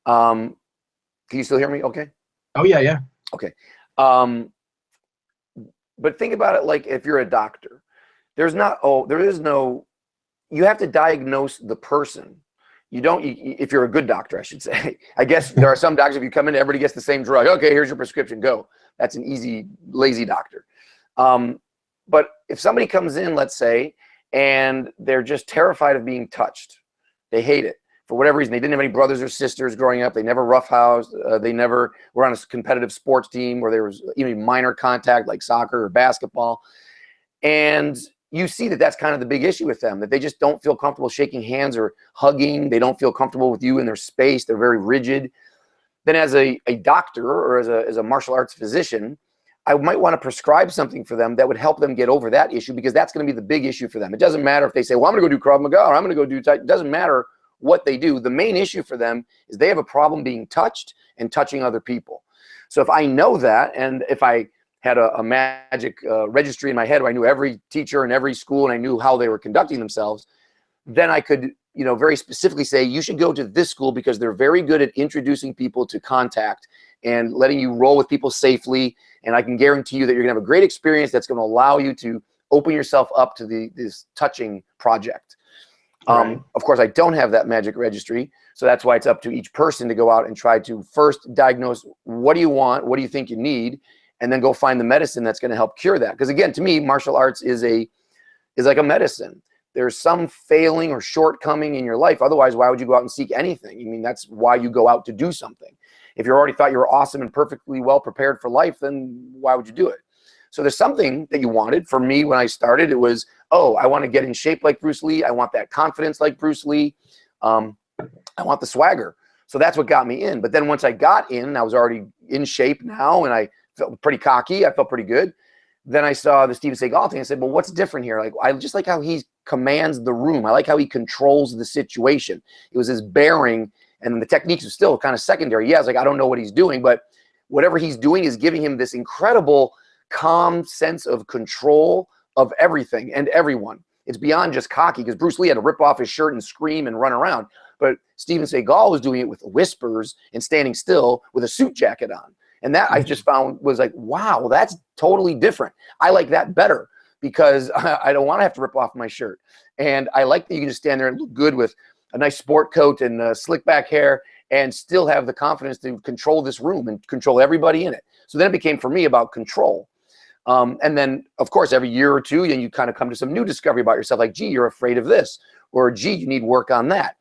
Can you still hear me? Okay. Oh yeah. Okay. But think about it like if you're a doctor, you have to diagnose the person. If you're a good doctor, I should say. I guess there are some doctors, if you come in, everybody gets the same drug. Okay, here's your prescription, go. That's an easy, lazy doctor. But if somebody comes in, let's say, and they're just terrified of being touched, they hate it. For whatever reason, they didn't have any brothers or sisters growing up. They never roughhoused. They never were on a competitive sports team where there was even minor contact like soccer or basketball. And you see that that's kind of the big issue with them, that they just don't feel comfortable shaking hands or hugging. They don't feel comfortable with you in their space. They're very rigid. Then as a doctor or as a martial arts physician, I might want to prescribe something for them that would help them get over that issue, because that's going to be the big issue for them. It doesn't matter if they say, well, I'm going to go do Krav Maga or I'm going to go do Tai. It doesn't matter what they do. The main issue for them is they have a problem being touched and touching other people. So if I know that, and if I had a magic registry in my head where I knew every teacher in every school and I knew how they were conducting themselves, then I could, you know, very specifically say, you should go to this school because they're very good at introducing people to contact and letting you roll with people safely. And I can guarantee you that you're gonna have a great experience that's gonna allow you to open yourself up to this touching project. Right. Of course, I don't have that magic registry. So that's why it's up to each person to go out and try to first diagnose, what do you want? What do you think you need? And then go find the medicine that's going to help cure that. Because again, to me, martial arts is like a medicine. There's some failing or shortcoming in your life. Otherwise, why would you go out and seek anything? I mean, that's why you go out to do something. If you already thought you were awesome and perfectly well prepared for life, then why would you do it? So there's something that you wanted. For me, when I started, it was, oh, I want to get in shape like Bruce Lee. I want that confidence like Bruce Lee. I want the swagger. So that's what got me in. But then once I got in, I was already in shape now, and I felt pretty cocky. I felt pretty good. Then I saw the Steven Seagal thing. I said, well, what's different here? Like, I just like how he commands the room. I like how he controls the situation. It was his bearing, and the techniques are still kind of secondary. Yeah, it's like, I don't know what he's doing, but whatever he's doing is giving him this incredible calm sense of control of everything and everyone. It's beyond just cocky, because Bruce Lee had to rip off his shirt and scream and run around. But Steven Seagal was doing it with whispers and standing still with a suit jacket on. And that I just found was like, wow, that's totally different. I like that better, because I don't want to have to rip off my shirt. And I like that you can just stand there and look good with a nice sport coat and slick back hair and still have the confidence to control this room and control everybody in it. So then it became for me about control. And then, of course, every year or two, you kind of come to some new discovery about yourself, like, gee, you're afraid of this, or gee, you need work on that.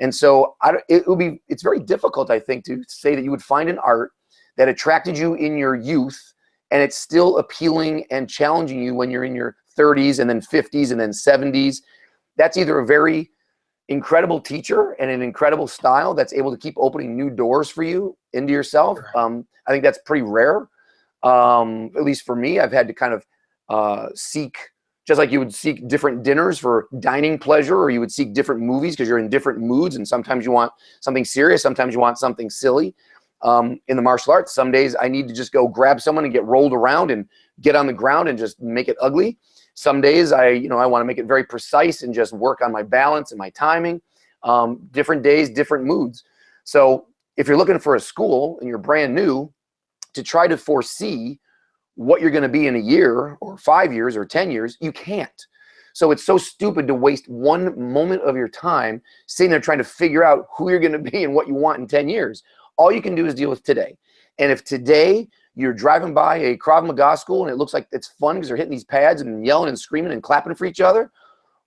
And so it's very difficult, I think, to say that you would find an art that attracted you in your youth, and it's still appealing and challenging you when you're in your 30s and then 50s and then 70s. That's either a very incredible teacher and an incredible style that's able to keep opening new doors for you into yourself. I think that's pretty rare. At least for me, I've had to kind of seek, just like you would seek different dinners for dining pleasure, or you would seek different movies because you're in different moods, and sometimes you want something serious, sometimes you want something silly. In the martial arts, some days I need to just go grab someone and get rolled around and get on the ground and just make it ugly. Some days I want to make it very precise and just work on my balance and my timing. Different days, different moods. So if you're looking for a school and you're brand new, to try to foresee what you're going to be in a year or 5 years or 10 years, you can't. So it's so stupid to waste one moment of your time sitting there trying to figure out who you're going to be and what you want in 10 years. All you can do is deal with today. And if today you're driving by a Krav Maga school and it looks like it's fun because they're hitting these pads and yelling and screaming and clapping for each other,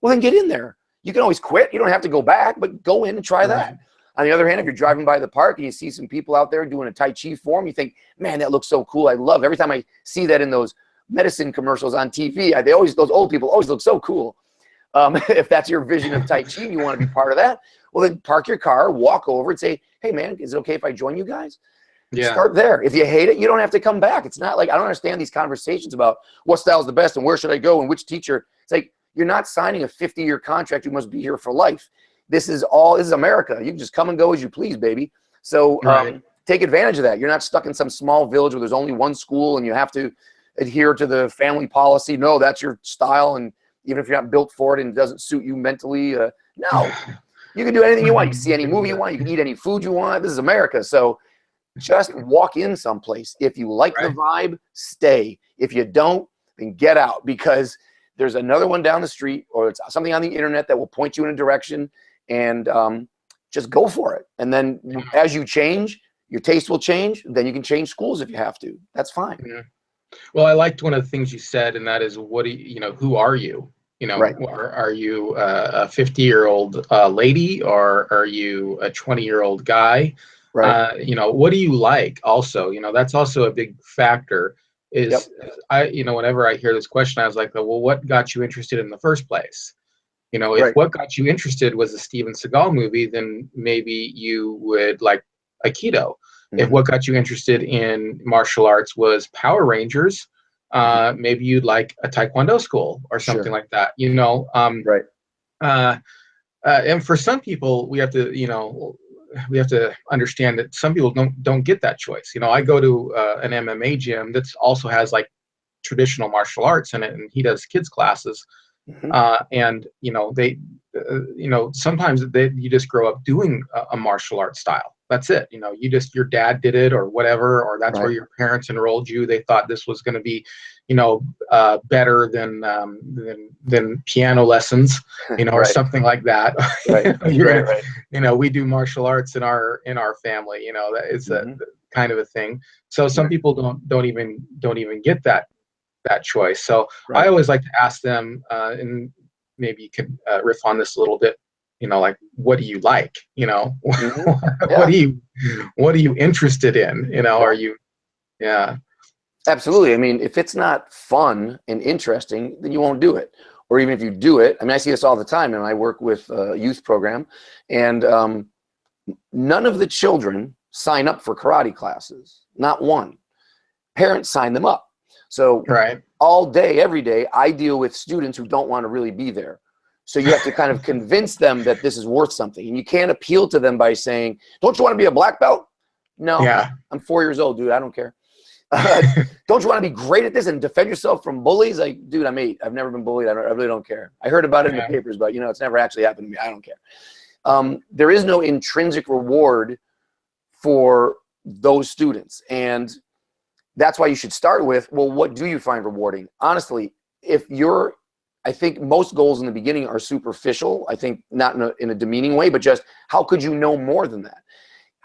well, then get in there. You can always quit. You don't have to go back, but go in and try that. On the other hand, if you're driving by the park and you see some people out there doing a Tai Chi form, you think, man, that looks so cool. I love it. Every time I see that in those medicine commercials on TV, those old people always look so cool. If that's your vision of Tai Chi and you want to be part of that, well, then park your car, walk over and say, hey, man, is it okay if I join you guys? Yeah. Start there. If you hate it, you don't have to come back. It's not like, I don't understand these conversations about what style is the best and where should I go and which teacher. It's like, you're not signing a 50-year contract. You must be here for life. This is America. You can just come and go as you please, baby. So take advantage of that. You're not stuck in some small village where there's only one school and you have to adhere to the family policy. No, that's your style. And even if you're not built for it and it doesn't suit you mentally, no. You can do anything you want. You can see any movie you want. You can eat any food you want. This is America. So just walk in someplace. If you like the vibe, stay. If you don't, then get out, because there's another one down the street, or it's something on the internet that will point you in a direction, and just go for it. And then as you change, your taste will change. Then you can change schools if you have to. That's fine. Yeah. Well, I liked one of the things you said, and that is, who are you? Are you a 50-year-old lady, or are you a 20-year-old guy? Right. What do you like? Also, that's also a big factor. Is whenever I hear this question, I was like, well, what got you interested in the first place? If what got you interested was a Steven Seagal movie, then maybe you would like Aikido. Mm-hmm. If what got you interested in martial arts was Power Rangers, maybe you'd like a Taekwondo school or something like that. And for some people, we have to, we have to understand that some people don't get that choice. I go to an MMA gym that's also has like traditional martial arts in it, and he does kids classes. Mhm. And sometimes you just grow up doing a martial arts style. That's it. Your dad did it or whatever, or that's where Right. your parents enrolled you. They thought this was going to be, better than piano lessons, or Right. something like that. Right. You're Right. gonna, we do martial arts in our family. That is a Mhm. kind of a thing. So some Right. people don't even get that choice. So I Right. always like to ask them, and maybe you could riff on this a little bit. Like, what do you like? Mhm. What Yeah. are you interested in? Yeah. Are you? Yeah. Absolutely. I mean, if it's not fun and interesting, then you won't do it. Or even if you do it, I mean, I see this all the time, and I work with a youth program, and none of the children sign up for karate classes. Not one. Parents sign them up. So Right. all day, every day, I deal with students who don't want to really be there. So you have to kind of convince them that this is worth something. And you can't appeal to them by saying, don't you want to be a black belt? No, Yeah. I'm 4 years old, dude. I don't care. Don't you want to be great at this and defend yourself from bullies? Like, dude, I'm 8. I've never been bullied. I really don't care. I heard about it in the Yeah. papers, but it's never actually happened to me. I don't care. There is no intrinsic reward for those students. And that's why you should start with, well, what do you find rewarding? Honestly, I think most goals in the beginning are superficial. I think not in a demeaning way, but just how could you know more than that?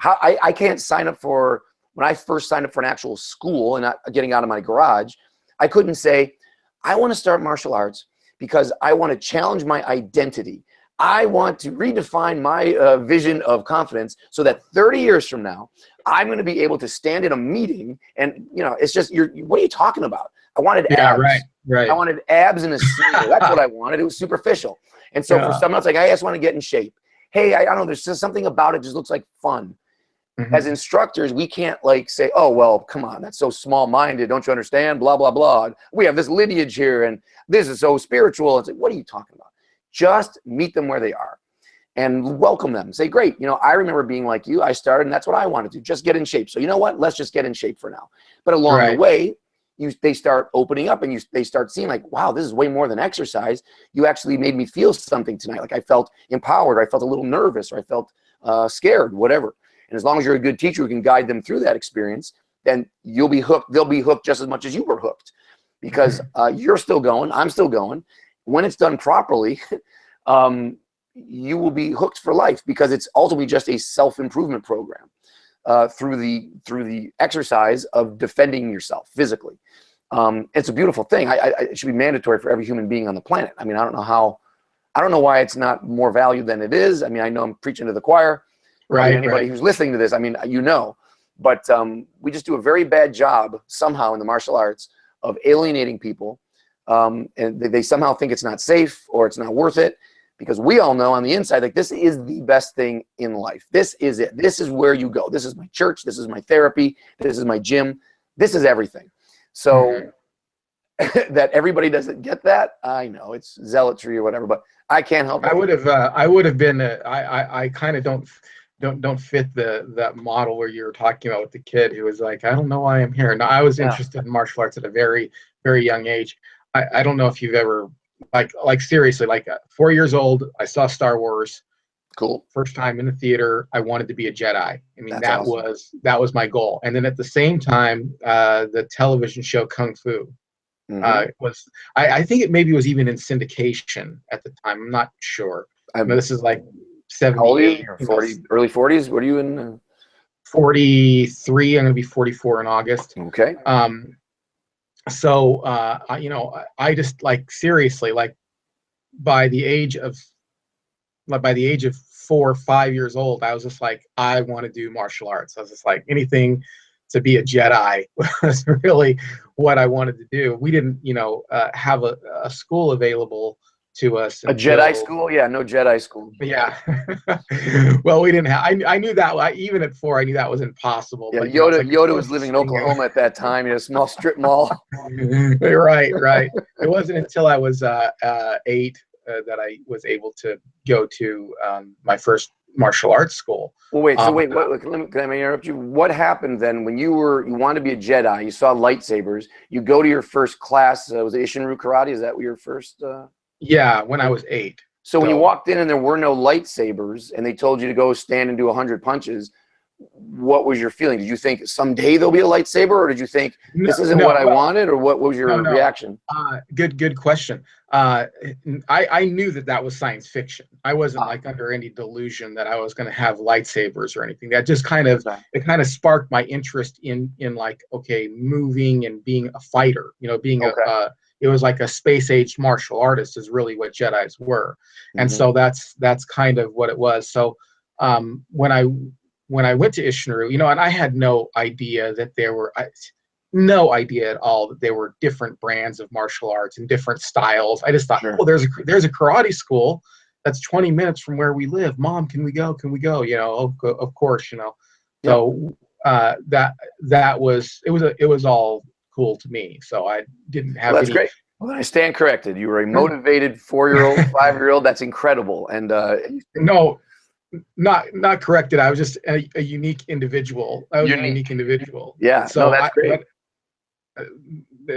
I can't sign up for, when I first signed up for an actual school and not getting out of my garage, I couldn't say, I want to start martial arts because I want to challenge my identity. I want to redefine my vision of confidence so that 30 years from now, I'm going to be able to stand in a meeting and, it's just, what are you talking about? I wanted Yeah. Right. abs. Right. I wanted abs in a sneaker. That's what I wanted. It was superficial. And so for Yeah. someone else, like, I just want to get in shape. Hey, I don't know, there's just something about it just looks like fun. As Mhm. instructors, we can't like say, oh, well, come on, that's so small-minded. Don't you understand? Blah, blah, blah. We have this lineage here and this is so spiritual. It's like, what are you talking about? Just meet them where they are and welcome them. Say, great. I remember being like you. I started and that's what I wanted to, just get in shape. So you know what? Let's just get in shape for now. But along the Right. way, they start opening up and they start seeing like, wow, this is way more than exercise. You actually made me feel something tonight. Like I felt empowered. Or I felt a little nervous or I felt scared, whatever. And as long as you're a good teacher who can guide them through that experience, then you'll be hooked. They'll be hooked just as much as you were hooked because you're still going. I'm still going. When it's done properly, you will be hooked for life because it's ultimately just a self-improvement program through the exercise of defending yourself physically. It's a beautiful thing. It should be mandatory for every human being on the planet. I mean, I don't know why it's not more valued than it is. I mean, I know I'm preaching to the choir. Probably Right. anybody Right. who's listening to this, I mean, but we just do a very bad job somehow in the martial arts of alienating people, and they somehow think it's not safe or it's not worth it, because we all know on the inside, like, this is the best thing in life. This is it. This is where you go. This is my church. This is my therapy. This is my gym. This is everything. So that everybody doesn't get that, I know it's zealotry or whatever, but I can't help it. I would have been. I kind of don't fit that model where you were talking about with the kid who was like, I don't know why I'm here. No, I was Yeah. interested in martial arts at a very, very young age. I don't know if you've ever like seriously, like 4 years old, I saw Star Wars. Cool. First time in the theater, I wanted to be a Jedi. I mean, That's awesome. that was my goal. And then at the same time, the television show Kung Fu was. I think it maybe was even in syndication at the time. I'm not sure. This is like How old are you? 78. You're 40, early 40s. What are you in? 43. I'm going to be 44 in August. Okay. So I just, like, seriously, like, by the age of 4 or 5 years old, I was just like, I want to do martial arts. I was just like, anything to be a Jedi was really what I wanted to do. We didn't, have a school available to us A Jedi school? Yeah, no Jedi school. Yeah. Well, we didn't have. I knew that. Even at 4, I knew that was impossible. Yeah, But Yoda. it's like Yoda was living in Oklahoma at that time. A small strip mall. Right. It wasn't until I was 8 that I was able to go to my first martial arts school. Well, wait. So wait. Can I interrupt you? What happened then when you wanted to be a Jedi? You saw lightsabers. You go to your first class. Was it Ishinru Karate? Is that what your first? Yeah, when I was 8. So when you walked in and there were no lightsabers, and they told you to go stand and do 100 punches, what was your feeling? Did you think someday there'll be a lightsaber, or did you think this isn't what I wanted, or what was your reaction? Good question. I knew that was science fiction. I wasn't like under any delusion that I was going to have lightsabers or anything. That just kind of sparked my interest in like, okay, moving and being a fighter. You know, being it was like a space-age martial artist is really what Jedis were, and so that's kind of what it was. So when I went to Ishinru, you know, and I had no idea that there were, no idea at all that there were different brands of martial arts and different styles. I just thought, oh, there's a karate school that's 20 minutes from where we live. Mom, can we go? Can we go? You know, of course, you know. So it was all cool to me. So I didn't have. Well, that's great. Well, I stand corrected. You were a motivated 4-year-old, 5-year-old. That's incredible. And no. Not corrected. I was just a unique individual. I was a unique individual. Yeah. So that's great.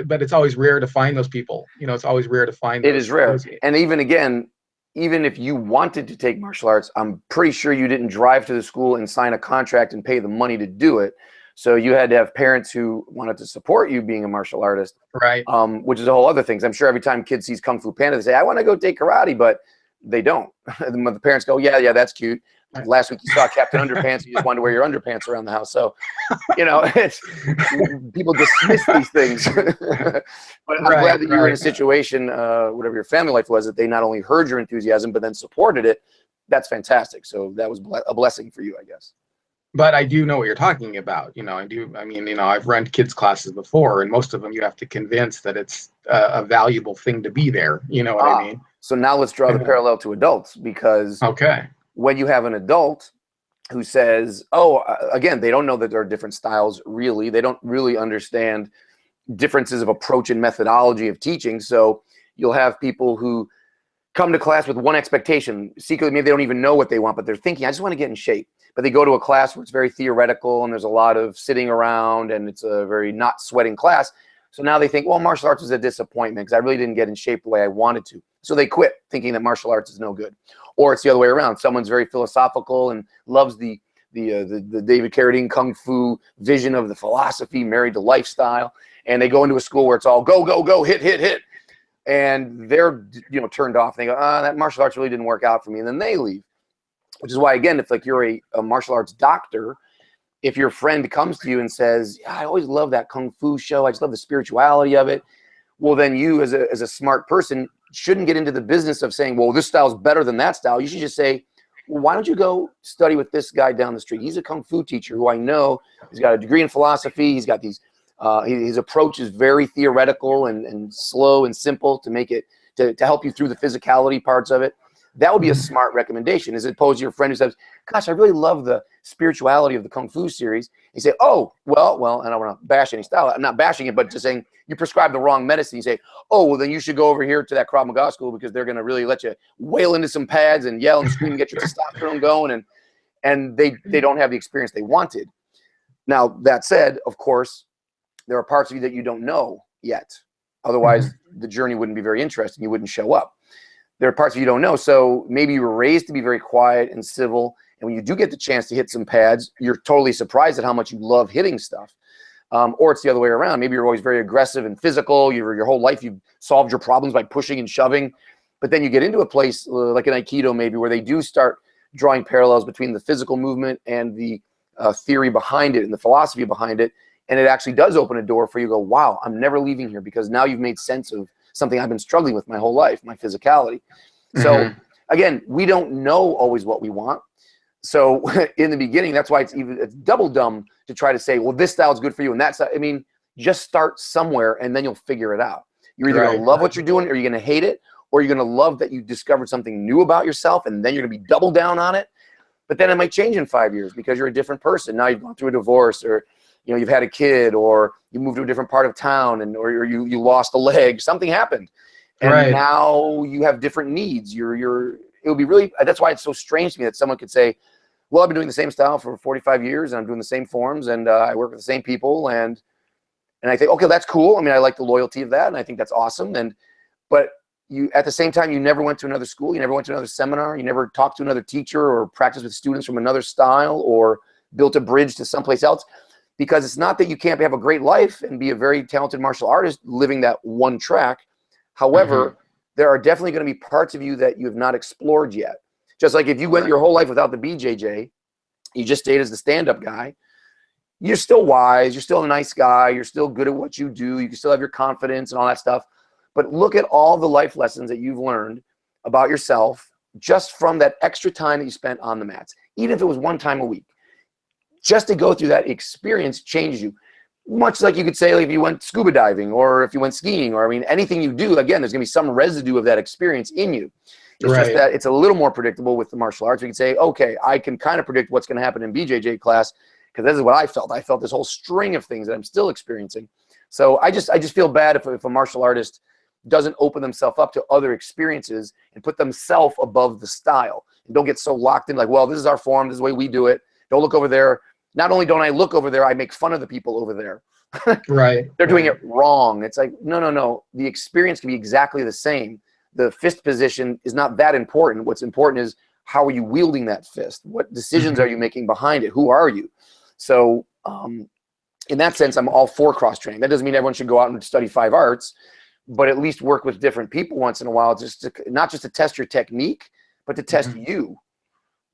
But it's always rare to find those people. You know, it's always rare to find. It is rare. And even if you wanted to take martial arts, I'm pretty sure you didn't drive to the school and sign a contract and pay the money to do it. So you had to have parents who wanted to support you being a martial artist. Right. Which is a whole other thing. I'm sure every time kids sees Kung Fu Panda, they say, I want to go take karate, but they don't. The parents go, yeah, that's cute. Last week you saw Captain Underpants, you just wanted to wear your underpants around the house. So, you know, people dismiss these things. But I'm glad that you were in a situation, whatever your family life was, that they not only heard your enthusiasm, but then supported it. That's fantastic. So that was a blessing for you, I guess. But I do know what you're talking about. You know, I mean, you know, I've run kids classes before, and most of them you have to convince that it's a valuable thing to be there. You know what I mean? So now let's draw the parallel to adults, because when you have an adult who says, again, they don't know that there are different styles, really. They don't really understand differences of approach and methodology of teaching. So you'll have people who come to class with one expectation. Secretly, maybe they don't even know what they want, but they're thinking, I just want to get in shape. But they go to a class where it's very theoretical and there's a lot of sitting around and it's a very not sweating class. So now they think, well, martial arts was a disappointment because I really didn't get in shape the way I wanted to. So they quit thinking that martial arts is no good. Or it's the other way around. Someone's very philosophical and loves the David Carradine Kung Fu vision of the philosophy married to lifestyle. And they go into a school where it's all go, go, go, hit, hit, hit. And they're, you know, turned off. And they go, that martial arts really didn't work out for me. And then they leave. Which is why, again, if like you're a martial arts doctor, if your friend comes to you and says, I always love that Kung Fu show, I just love the spirituality of it, well, then you as a smart person shouldn't get into the business of saying, well, this style is better than that style. You should just say, well, why don't you go study with this guy down the street? He's a Kung Fu teacher who I know. He's got a degree in philosophy. He's got these, his approach is very theoretical and slow and simple to make it, to help you through the physicality parts of it. That would be a smart recommendation, as opposed to your friend who says, gosh, I really love the spirituality of the Kung Fu series. You say, oh, well, and I don't want to bash any style. I'm not bashing it, but just saying you prescribe the wrong medicine. You say, oh, well, then you should go over here to that Krav Maga school because they're going to really let you wail into some pads and yell and scream and get your testosterone going. And they don't have the experience they wanted. Now, that said, of course, there are parts of you that you don't know yet. Otherwise, the journey wouldn't be very interesting. You wouldn't show up. There are parts you don't know. So maybe you were raised to be very quiet and civil. And when you do get the chance to hit some pads, you're totally surprised at how much you love hitting stuff. Or it's the other way around. Maybe you're always very aggressive and physical. Your whole life you've solved your problems by pushing and shoving. But then you get into a place like an Aikido maybe where they do start drawing parallels between the physical movement and the theory behind it and the philosophy behind it. And it actually does open a door for you to go, wow, I'm never leaving here because now you've made sense of something I've been struggling with my whole life, my physicality. So again, we don't know always what we want. So in the beginning, that's why it's double dumb to try to say, well, this style is good for you. And that's, I mean, just start somewhere and then you'll figure it out. You're either going to love what you're doing or you're going to hate it, or you're going to love that you discovered something new about yourself and then you're going to be double down on it. But then it might change in 5 years because you're a different person. Now you've gone through a divorce, or you know, you've had a kid, or you moved to a different part of town, or you lost a leg, something happened. And Right. now you have different needs. It would be really, that's why it's so strange to me that someone could say, well, I've been doing the same style for 45 years and I'm doing the same forms and I work with the same people. And I think, okay, that's cool. I mean, I like the loyalty of that. And I think that's awesome. But you, at the same time, you never went to another school. You never went to another seminar. You never talked to another teacher or practiced with students from another style or built a bridge to someplace else. Because it's not that you can't have a great life and be a very talented martial artist living that one track. However, there are definitely going to be parts of you that you have not explored yet. Just like if you went your whole life without the BJJ, you just stayed as the stand-up guy, you're still wise, you're still a nice guy, you're still good at what you do, you can still have your confidence and all that stuff. But look at all the life lessons that you've learned about yourself just from that extra time that you spent on the mats, even if it was one time a week. Just to go through that experience changes you. Much like you could say, like, if you went scuba diving or if you went skiing, or I mean, anything you do, again, there's going to be some residue of that experience in you. It's just that it's a little more predictable with the martial arts. We can say, okay, I can kind of predict what's going to happen in BJJ class because this is what I felt. I felt this whole string of things that I'm still experiencing. So I just feel bad if a martial artist doesn't open themselves up to other experiences and put themselves above the style. And don't get so locked in like, well, this is our form, this is the way we do it. Don't look over there. Not only don't I look over there, I make fun of the people over there. They're doing it wrong. It's like, no. The experience can be exactly the same. The fist position is not that important. What's important is how are you wielding that fist? What decisions are you making behind it? Who are you? So in that sense, I'm all for cross-training. That doesn't mean everyone should go out and study 5 arts, but at least work with different people once in a while, not just to test your technique, but to test you.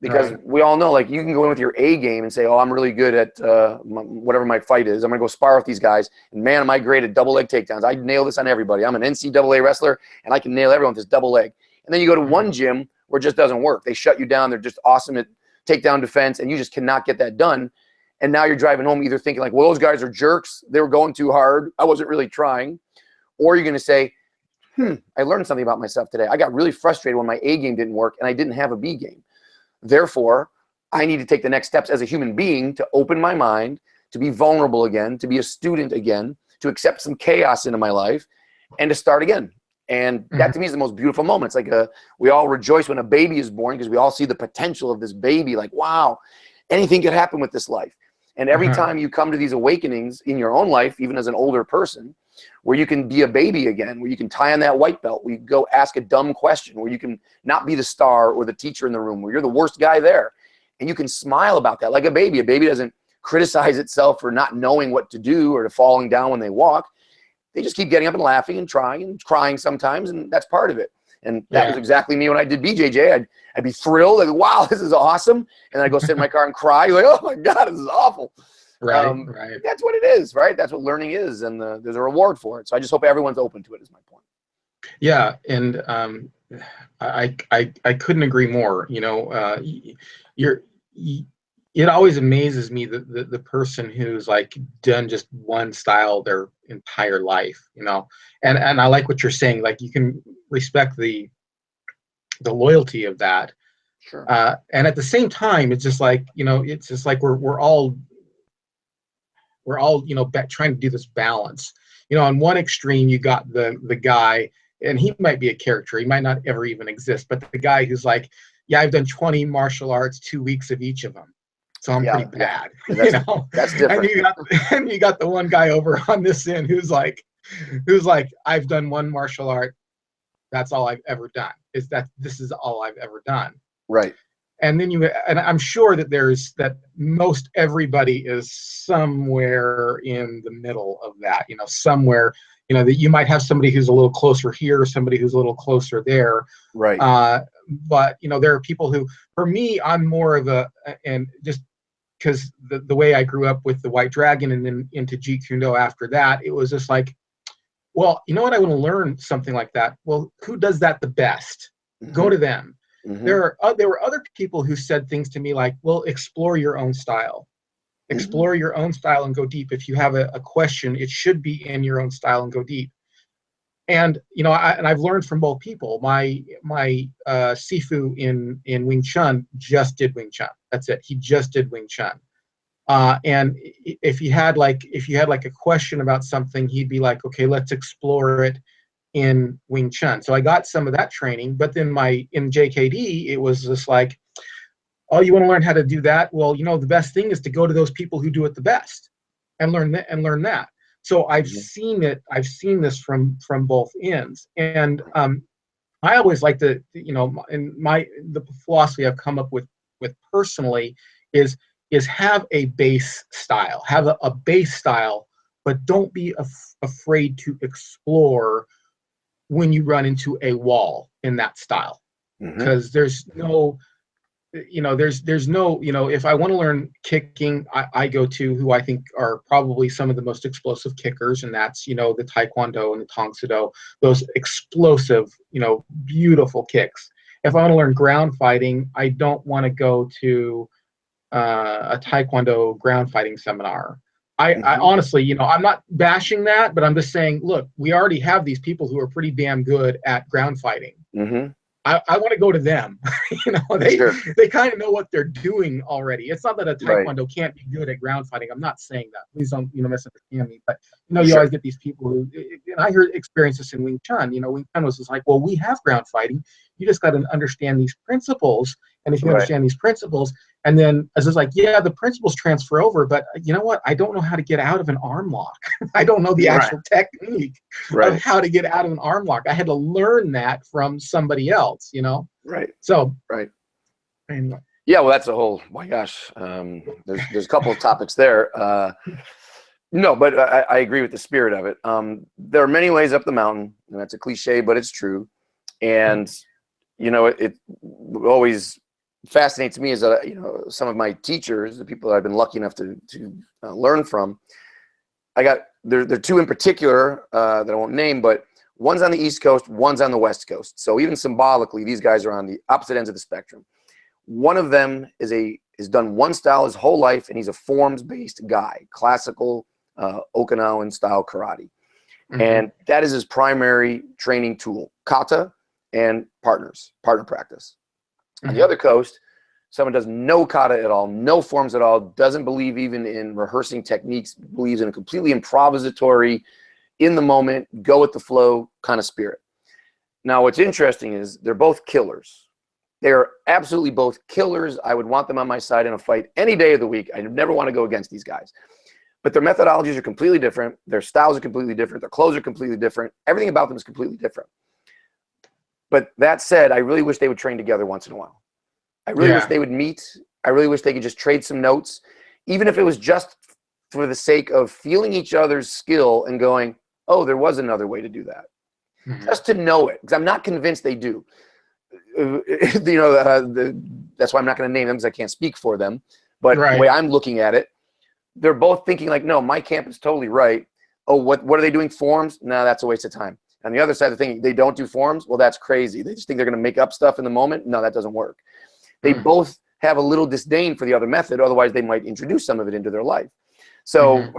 Because we all know, like, you can go in with your A game and say, oh, I'm really good at whatever my fight is. I'm going to go spar with these guys. And, man, am I great at double leg takedowns. I nail this on everybody. I'm an NCAA wrestler, and I can nail everyone with this double leg. And then you go to one gym where it just doesn't work. They shut you down. They're just awesome at takedown defense, and you just cannot get that done. And now you're driving home either thinking, like, well, those guys are jerks. They were going too hard. I wasn't really trying. Or you're going to say, I learned something about myself today. I got really frustrated when my A game didn't work, and I didn't have a B game. Therefore, I need to take the next steps as a human being to open my mind, to be vulnerable again, to be a student again, to accept some chaos into my life, and to start again. And that to me is the most beautiful moment. It's like we all rejoice when a baby is born because we all see the potential of this baby. Like, wow, anything could happen with this life. And every time you come to these awakenings in your own life, even as an older person, where you can be a baby again, where you can tie on that white belt, where you go ask a dumb question, where you can not be the star or the teacher in the room, where you're the worst guy there. And you can smile about that like a baby. A baby doesn't criticize itself for not knowing what to do or to falling down when they walk. They just keep getting up and laughing and trying and crying sometimes, and that's part of it. And that was exactly me when I did BJJ. I'd be thrilled, like, wow, this is awesome. And then I'd go sit in my car and cry, like, oh my God, this is awful. That's what it is, right? That's what learning is, and there's a reward for it. So I just hope everyone's open to it, is my point. Yeah, and I couldn't agree more. You know, it always amazes me that the person who's like done just one style their entire life. You know, and I like what you're saying. Like, you can respect the loyalty of that. Sure. And at the same time, it's just like, you know, it's just like we're all you know, trying to do this balance. You know, on one extreme, you got the guy, and he might be a character. He might not ever even exist, but the guy who's like, yeah, I've done 20 martial arts, 2 weeks of each of them, so I'm pretty bad. Yeah, you know, that's different. And you got the one guy over on this end who's like, I've done one martial art. That's all I've ever done. This is all I've ever done. Right. And then and I'm sure that most everybody is somewhere in the middle of that, you know, somewhere, you know, that you might have somebody who's a little closer here, or somebody who's a little closer there. Right. But, you know, there are people who, for me, I'm more of and just because the way I grew up with the White Dragon and then into Jeet Kune Do after that, it was just like, well, you know what, I want to learn something like that. Well, who does that the best? Go to them. There were other people who said things to me like, well, explore your own style. Explore your own style and go deep. If you have a question, it should be in your own style and go deep. And, you know, I've learned from both people. My Sifu in Wing Chun just did Wing Chun. That's it. He just did Wing Chun. And if you had like a question about something, he'd be like, okay, let's explore it. in Wing Chun. So I got some of that training, but then in JKD, it was just like, oh, you want to learn how to do that? Well, the best thing is to go to those people who do it the best and learn that. So I've seen it. I've seen this from both ends. And I always like to, the philosophy I've come up with personally is have a base style, have a base style, but don't be afraid to explore when you run into a wall in that style, because there's no, if I want to learn kicking, I go to who I think are probably some of the most explosive kickers, and that's, the Taekwondo and the Tang Soo Do, those explosive, beautiful kicks. If I want to learn ground fighting, I don't want to go to a Taekwondo ground fighting seminar. I honestly, I'm not bashing that, but I'm just saying, look, we already have these people who are pretty damn good at ground fighting. I want to go to them. They kind of know what they're doing already. It's not that a Taekwondo can't be good at ground fighting. I'm not saying that. Please don't, misunderstand me. But you always get these people who, and I heard experiences in Wing Chun. Wing Chun was just like, well, we have ground fighting. You just got to understand these principles. And if you understand these principles, and then as it's like, yeah, the principles transfer over, but you know what? I don't know how to get out of an arm lock. I don't know the actual technique of how to get out of an arm lock. I had to learn that from somebody else, Right. So, And yeah, well, that's a whole, my gosh, there's a couple of topics there. No, but I agree with the spirit of it. There are many ways up the mountain, and that's a cliche, but it's true. And, it always fascinates me as some of my teachers, the people that I've been lucky enough to learn from. There are two in particular that I won't name, but one's on the East Coast, one's on the West Coast. So even symbolically, these guys are on the opposite ends of the spectrum. One of them has done one style his whole life, and he's a forms-based guy, classical Okinawan style karate. And that is his primary training tool, kata and partner practice. On the other coast, someone does no kata at all, no forms at all, doesn't believe even in rehearsing techniques, believes in a completely improvisatory, in the moment, go with the flow kind of spirit. Now, what's interesting is they're both killers. They're absolutely both killers. I would want them on my side in a fight any day of the week. I never want to go against these guys. But their methodologies are completely different. Their styles are completely different. Their clothes are completely different. Everything about them is completely different. But that said, I really wish they would train together once in a while. I really wish they would meet. I really wish they could just trade some notes, even if it was just for the sake of feeling each other's skill and going, oh, there was another way to do that. Just to know it, because I'm not convinced they do. That's why I'm not going to name them, because I can't speak for them. But the way I'm looking at it, they're both thinking like, no, my camp is totally right. Oh, what are they doing? Forms? No, that's a waste of time. On the other side of the thing, they don't do forms. Well, that's crazy. They just think they're going to make up stuff in the moment. No, that doesn't work. They both have a little disdain for the other method. Otherwise, they might introduce some of it into their life. So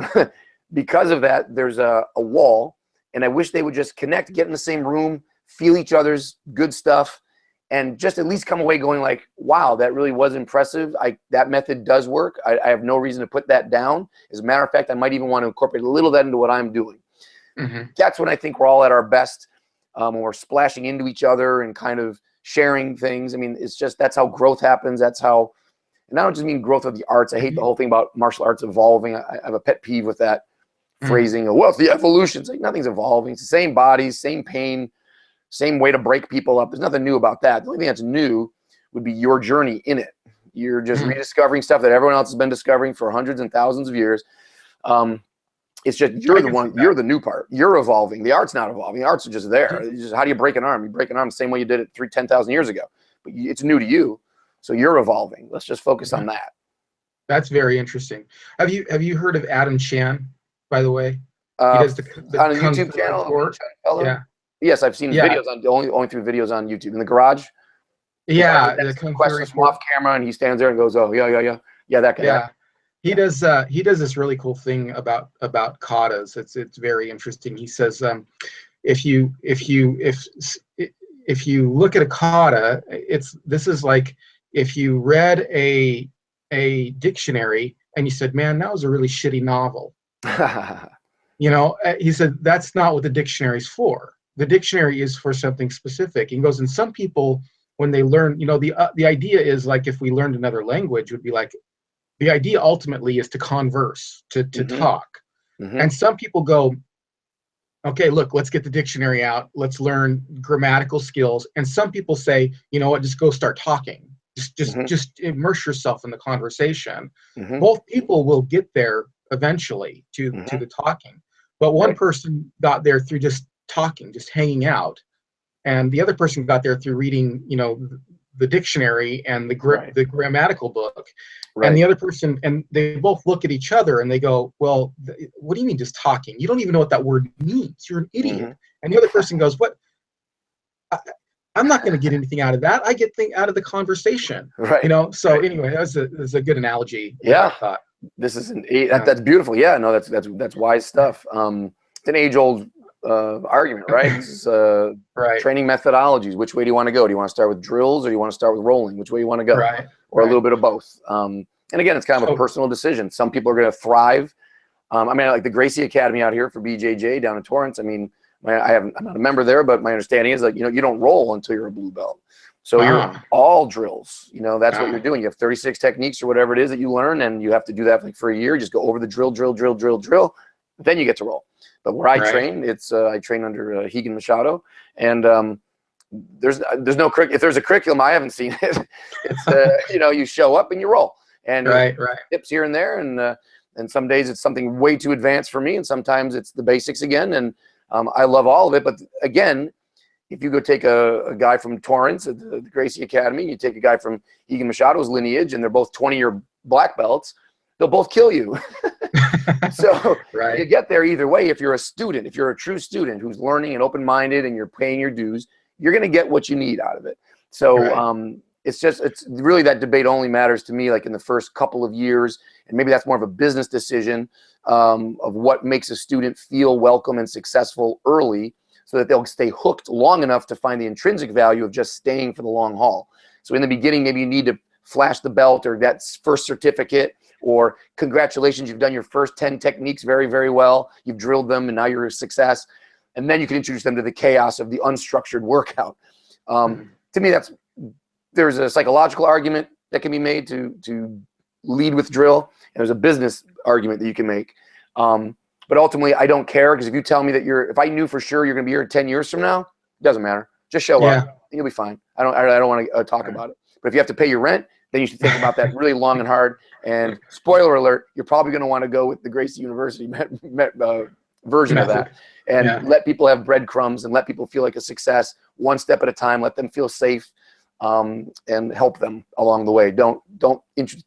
because of that, there's a wall. And I wish they would just connect, get in the same room, feel each other's good stuff, and just at least come away going like, wow, that really was impressive. That method does work. I have no reason to put that down. As a matter of fact, I might even want to incorporate a little of that into what I'm doing. That's when I think we're all at our best, when we're splashing into each other and kind of sharing things. I mean, it's just, that's how growth happens. That's how, and I don't just mean growth of the arts. I hate the whole thing about martial arts evolving. I have a pet peeve with that phrasing of, well, it's the evolution. It's like nothing's evolving. It's the same bodies, same pain, same way to break people up. There's nothing new about that. The only thing that's new would be your journey in it. You're just rediscovering stuff that everyone else has been discovering for hundreds and thousands of years. It's just you're the one. You're the new part. You're evolving. The art's not evolving. The art's just there. It's just, how do you break an arm? You break an arm the same way you did it 10,000 years ago. But it's new to you, so you're evolving. Let's just focus on that. That's very interesting. Have you heard of Adam Chan, by the way? He does the on a YouTube channel. Yeah. Yes, I've seen videos on only through videos on YouTube in the garage. Yeah, the Kung Fu off camera, and he stands there and goes, "Oh yeah, that guy." Yeah. He does this really cool thing about katas. It's very interesting. He says if you look at a kata, this is like if you read a dictionary and you said, man, that was a really shitty novel. He said that's not what the dictionary's for. the dictionary is for something specific. He goes, and some people, when they learn, the idea is like if we learned another language, would be like the idea ultimately is to converse, to talk. And some people go, okay, look, let's get the dictionary out. Let's learn grammatical skills. And some people say, you know what, just go start talking. Just immerse yourself in the conversation. Both people will get there eventually to the talking. But one person got there through just talking, just hanging out. And the other person got there through reading, the dictionary and the grammatical book. And the other person, and they both look at each other and they go, well, what do you mean just talking? You don't even know what that word means. You're an idiot. And the other person goes, what? I'm not going to get anything out of that. I get things out of the conversation. So anyway, that's a good analogy. Yeah. This is that's beautiful. Yeah, no, that's wise stuff. It's an age-old argument, right? This is training methodologies. Which way do you want to go? Do you want to start with drills or do you want to start with rolling? Which way you want to go? Or a little bit of both. And again, it's kind of a personal decision. Some people are going to thrive. I mean, like the Gracie Academy out here for BJJ down in Torrance. I mean, I'm not a member there, but my understanding is that, you don't roll until you're a blue belt. So you're all drills, that's what you're doing. You have 36 techniques or whatever it is that you learn, and you have to do that for a year. Just go over the drill. Then you get to roll. But where I train, I train under Higan Machado, and there's no if there's a curriculum, I haven't seen it. It's you show up and you roll, and tips here and there, and some days it's something way too advanced for me, and sometimes it's the basics again, and I love all of it. But again, if you go take a guy from Torrance at the Gracie Academy, you take a guy from Higan Machado's lineage, and they're both 20-year black belts, they'll both kill you. So you get there either way. If you're a student, if you're a true student who's learning and open-minded and you're paying your dues, you're going to get what you need out of it. So it's really that debate only matters to me like in the first couple of years, and maybe that's more of a business decision of what makes a student feel welcome and successful early, so that they'll stay hooked long enough to find the intrinsic value of just staying for the long haul. So in the beginning, maybe you need to flash the belt or that first certificate, or congratulations, you've done your first 10 techniques very, very well. You've drilled them and now you're a success. And then you can introduce them to the chaos of the unstructured workout. To me, there's a psychological argument that can be made to lead with drill, and there's a business argument that you can make. But ultimately, I don't care, because if you tell me that if I knew for sure you're going to be here 10 years from now, it doesn't matter. Just show up, and you'll be fine. I don't want to talk about it. But if you have to pay your rent, then you should think about that really long and hard. And spoiler alert, you're probably going to want to go with the Gracie University version of that, and let people have breadcrumbs and let people feel like a success one step at a time. Let them feel safe, and help them along the way. Don't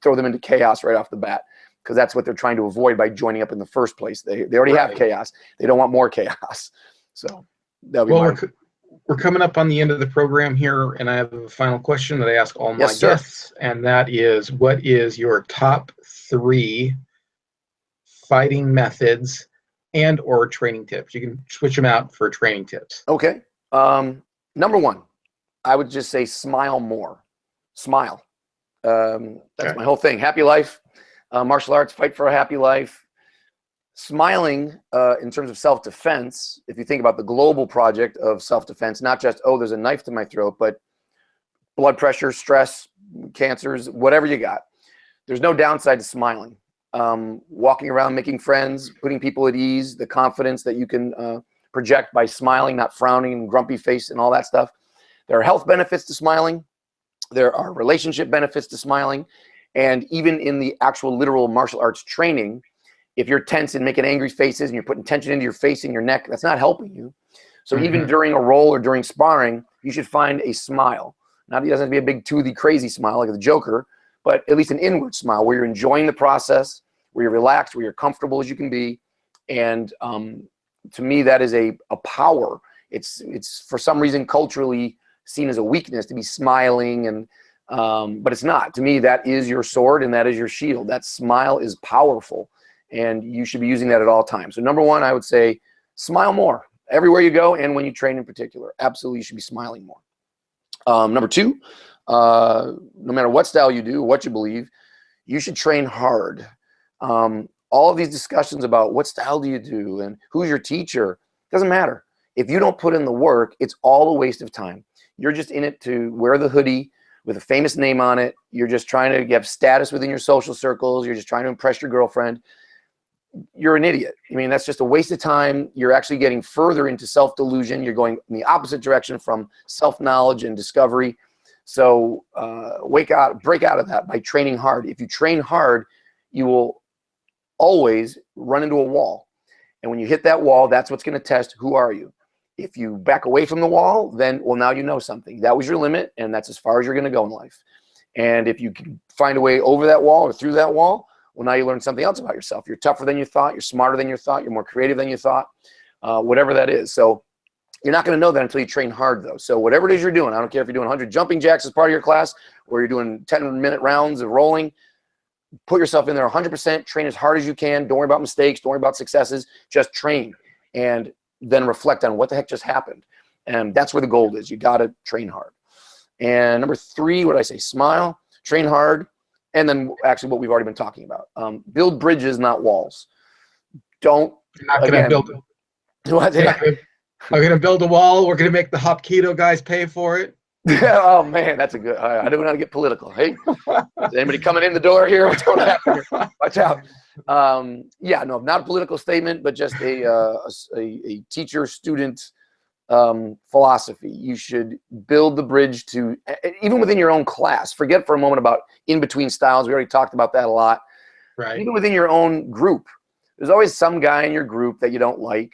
throw them into chaos right off the bat, because that's what they're trying to avoid by joining up in the first place. They already have chaos. They don't want more chaos. So that'll be we're coming up on the end of the program here, and I have a final question that I ask all my guests, and that is, what is your top 3 fighting methods and or training tips? You can switch them out for training tips. Okay. Number 1, I would just say smile more. Smile. That's my whole thing. Happy life. Martial arts, fight for a happy life. Smiling in terms of self-defense, if you think about the global project of self-defense, not just, oh, there's a knife to my throat, but blood pressure, stress, cancers, whatever you got. There's no downside to smiling. Walking around, making friends, putting people at ease, the confidence that you can project by smiling, not frowning and grumpy face and all that stuff. There are health benefits to smiling. There are relationship benefits to smiling. And even in the actual literal martial arts training, if you're tense and making angry faces and you're putting tension into your face and your neck, that's not helping you. So even during a roll or during sparring, you should find a smile. Now, it doesn't have to be a big toothy crazy smile like the Joker, but at least an inward smile where you're enjoying the process, where you're relaxed, where you're comfortable as you can be. And to me, that is a power. It's for some reason culturally seen as a weakness to be smiling, and but it's not. To me, that is your sword and that is your shield. That smile is powerful, and you should be using that at all times. So number 1, I would say smile more everywhere you go, and when you train in particular. Absolutely, you should be smiling more. Number 2, no matter what style you do, what you believe, you should train hard. All of these discussions about what style do you do and who's your teacher, doesn't matter. If you don't put in the work, it's all a waste of time. You're just in it to wear the hoodie with a famous name on it. You're just trying to get status within your social circles. You're just trying to impress your girlfriend. You're an idiot. I mean, that's just a waste of time. You're actually getting further into self-delusion. You're going in the opposite direction from self-knowledge and discovery. So break out of that by training hard. If you train hard, you will always run into a wall. And when you hit that wall, that's what's going to test who are you. If you back away from the wall, then, well, now you know something. That was your limit, and that's as far as you're going to go in life. And if you can find a way over that wall or through that wall, well, now you learn something else about yourself. You're tougher than you thought. You're smarter than you thought. You're more creative than you thought, whatever that is. So you're not going to know that until you train hard, though. So whatever it is you're doing, I don't care if you're doing 100 jumping jacks as part of your class or you're doing 10-minute rounds of rolling, put yourself in there 100%, train as hard as you can. Don't worry about mistakes. Don't worry about successes. Just train and then reflect on what the heck just happened. And that's where the gold is. You got to train hard. And number 3, what did I say? Smile, train hard. And then actually what we've already been talking about. Build bridges, not walls. Don't. You're not going to build it. What? I'm going to build a wall. We're going to make the Hapkido guys pay for it. Oh, man, that's a good. I don't want to get political. Hey, is anybody coming in the door here? What's going to happen here? Watch out. Yeah, no, not a political statement, but just a teacher-student philosophy. You should build the bridge to, even within your own class. Forget for a moment about in-between styles. We already talked about that a lot. Right. Even within your own group, there's always some guy in your group that you don't like.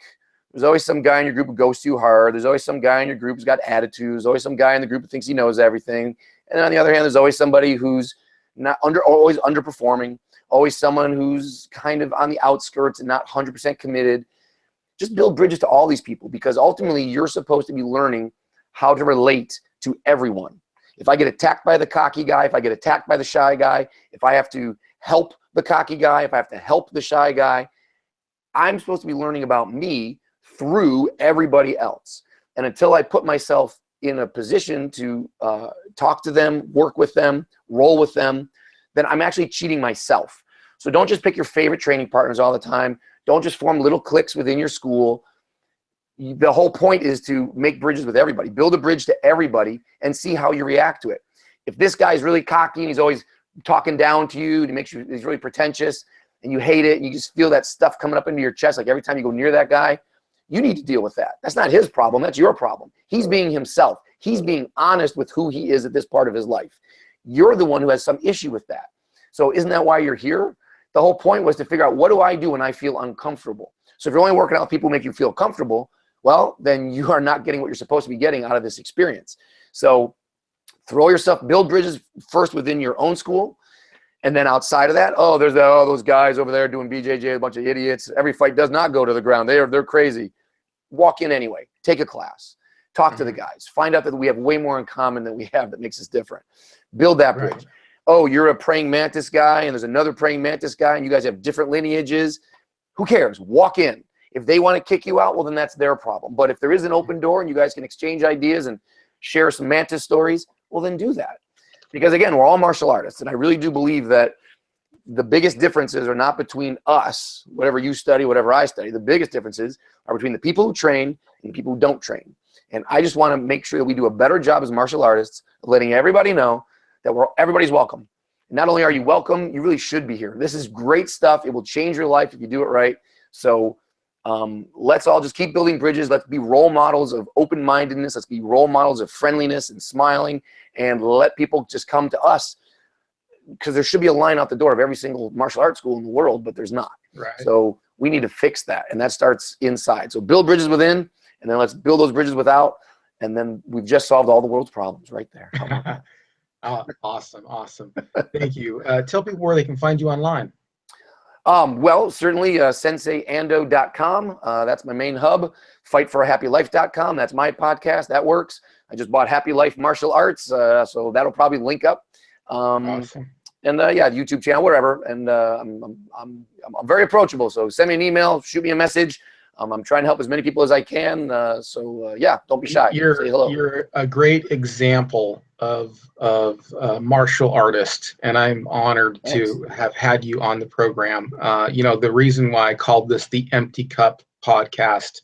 There's always some guy in your group who goes too hard. There's always some guy in your group who's got attitudes. There's always some guy in the group who thinks he knows everything. And on the other hand, there's always somebody who's always underperforming. Always someone who's kind of on the outskirts and not 100% committed. Just build bridges to all these people, because ultimately you're supposed to be learning how to relate to everyone. If I get attacked by the cocky guy, if I get attacked by the shy guy, if I have to help the cocky guy, if I have to help the shy guy, I'm supposed to be learning about me through everybody else. And until I put myself in a position to talk to them, work with them, roll with them, then I'm actually cheating myself. So don't just pick your favorite training partners all the time. Don't just form little cliques within your school. The whole point is to make bridges with everybody. Build a bridge to everybody and see how you react to it. If this guy's really cocky and he's always talking down to you, he's really pretentious, and you hate it, and you just feel that stuff coming up into your chest, like every time you go near that guy, you need to deal with that. That's not his problem. That's your problem. He's being himself. He's being honest with who he is at this part of his life. You're the one who has some issue with that. So isn't that why you're here? The whole point was to figure out, what do I do when I feel uncomfortable? So if you're only working out with people who make you feel comfortable, well, then you are not getting what you're supposed to be getting out of this experience. So build bridges first within your own school. And then outside of that, oh, there's those guys over there doing BJJ, a bunch of idiots. Every fight does not go to the ground. They're crazy. Walk in anyway. Take a class. Talk to the guys. Find out that we have way more in common than we have that makes us different. Build that bridge. Right. Oh, you're a praying mantis guy, and there's another praying mantis guy, and you guys have different lineages. Who cares? Walk in. If they want to kick you out, well, then that's their problem. But if there is an open door and you guys can exchange ideas and share some mantis stories, well, then do that. Because again, we're all martial artists, and I really do believe that the biggest differences are not between us, whatever you study, whatever I study. The biggest differences are between the people who train and the people who don't train. And I just want to make sure that we do a better job as martial artists of letting everybody know that everybody's welcome. And not only are you welcome, you really should be here. This is great stuff. It will change your life if you do it right. So let's all just keep building bridges. Let's be role models of open-mindedness. Let's be role models of friendliness and smiling, and let people just come to us, because there should be a line out the door of every single martial arts school in the world, but there's not. Right. So we need to fix that, and that starts inside. So build bridges within, and then let's build those bridges without, and then we've just solved all the world's problems right there. Oh, awesome. Thank you. Tell people where they can find you online. Well, certainly senseiando.com. That's my main hub. Fightforahappylife.com. That's my podcast. That works. I just bought Happy Life Martial Arts, so that'll probably link up. Awesome. And yeah, YouTube channel, whatever. And I'm very approachable. So send me an email, shoot me a message. I'm trying to help as many people as I can. So yeah, don't be shy. Say hello. You're a great example of martial artist, and I'm honored to have had you on the program. You know, the reason why I called this the Empty Cup podcast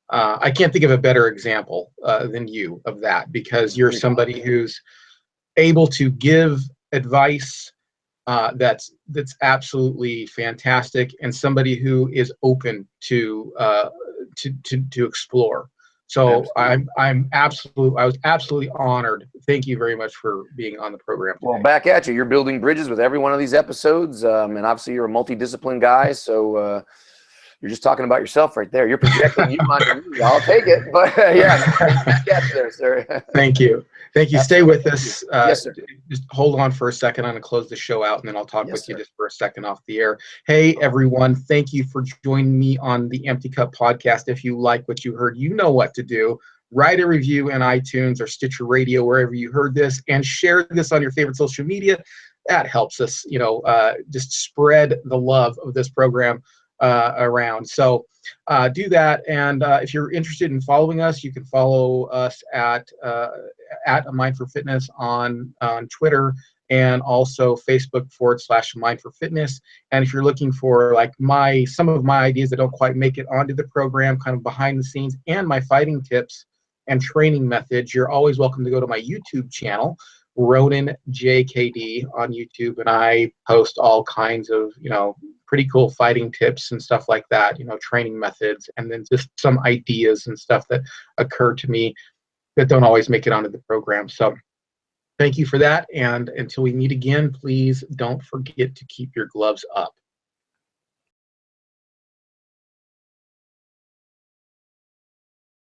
I can't think of a better example than you of that, because you're somebody who's able to give advice that's absolutely fantastic, and somebody who is open to explore. So I was absolutely honored. Thank you very much for being on the program today. Well, back at you. You're building bridges with every one of these episodes, and obviously you're a multidiscipline guy. So you're just talking about yourself right there. You're projecting you onto me. I'll take it. But yeah, good catch there, sir. Thank you. Thank you. Stay with us. Yes, sir. Just hold on for a second. I'm going to close the show out, and then I'll talk with Yes, you sir. just for a second off the air. Hey, everyone. Thank you for joining me on the Empty Cup podcast. If you like what you heard, you know what to do. Write a review in iTunes or Stitcher Radio, wherever you heard this, and share this on your favorite social media. That helps us, just spread the love of this program around. So do that. And if you're interested in following us, you can follow us at A Mind for Fitness on Twitter, and also Facebook / Mind for Fitness. And if you're looking for like some of my ideas that don't quite make it onto the program, kind of behind the scenes, and my fighting tips and training methods, you're always welcome to go to my YouTube channel, Ronan JKD on YouTube, and I post all kinds of pretty cool fighting tips and stuff like that, training methods, and then just some ideas and stuff that occur to me that don't always make it onto the program. So thank you for that, and until we meet again, please don't forget to keep your gloves up.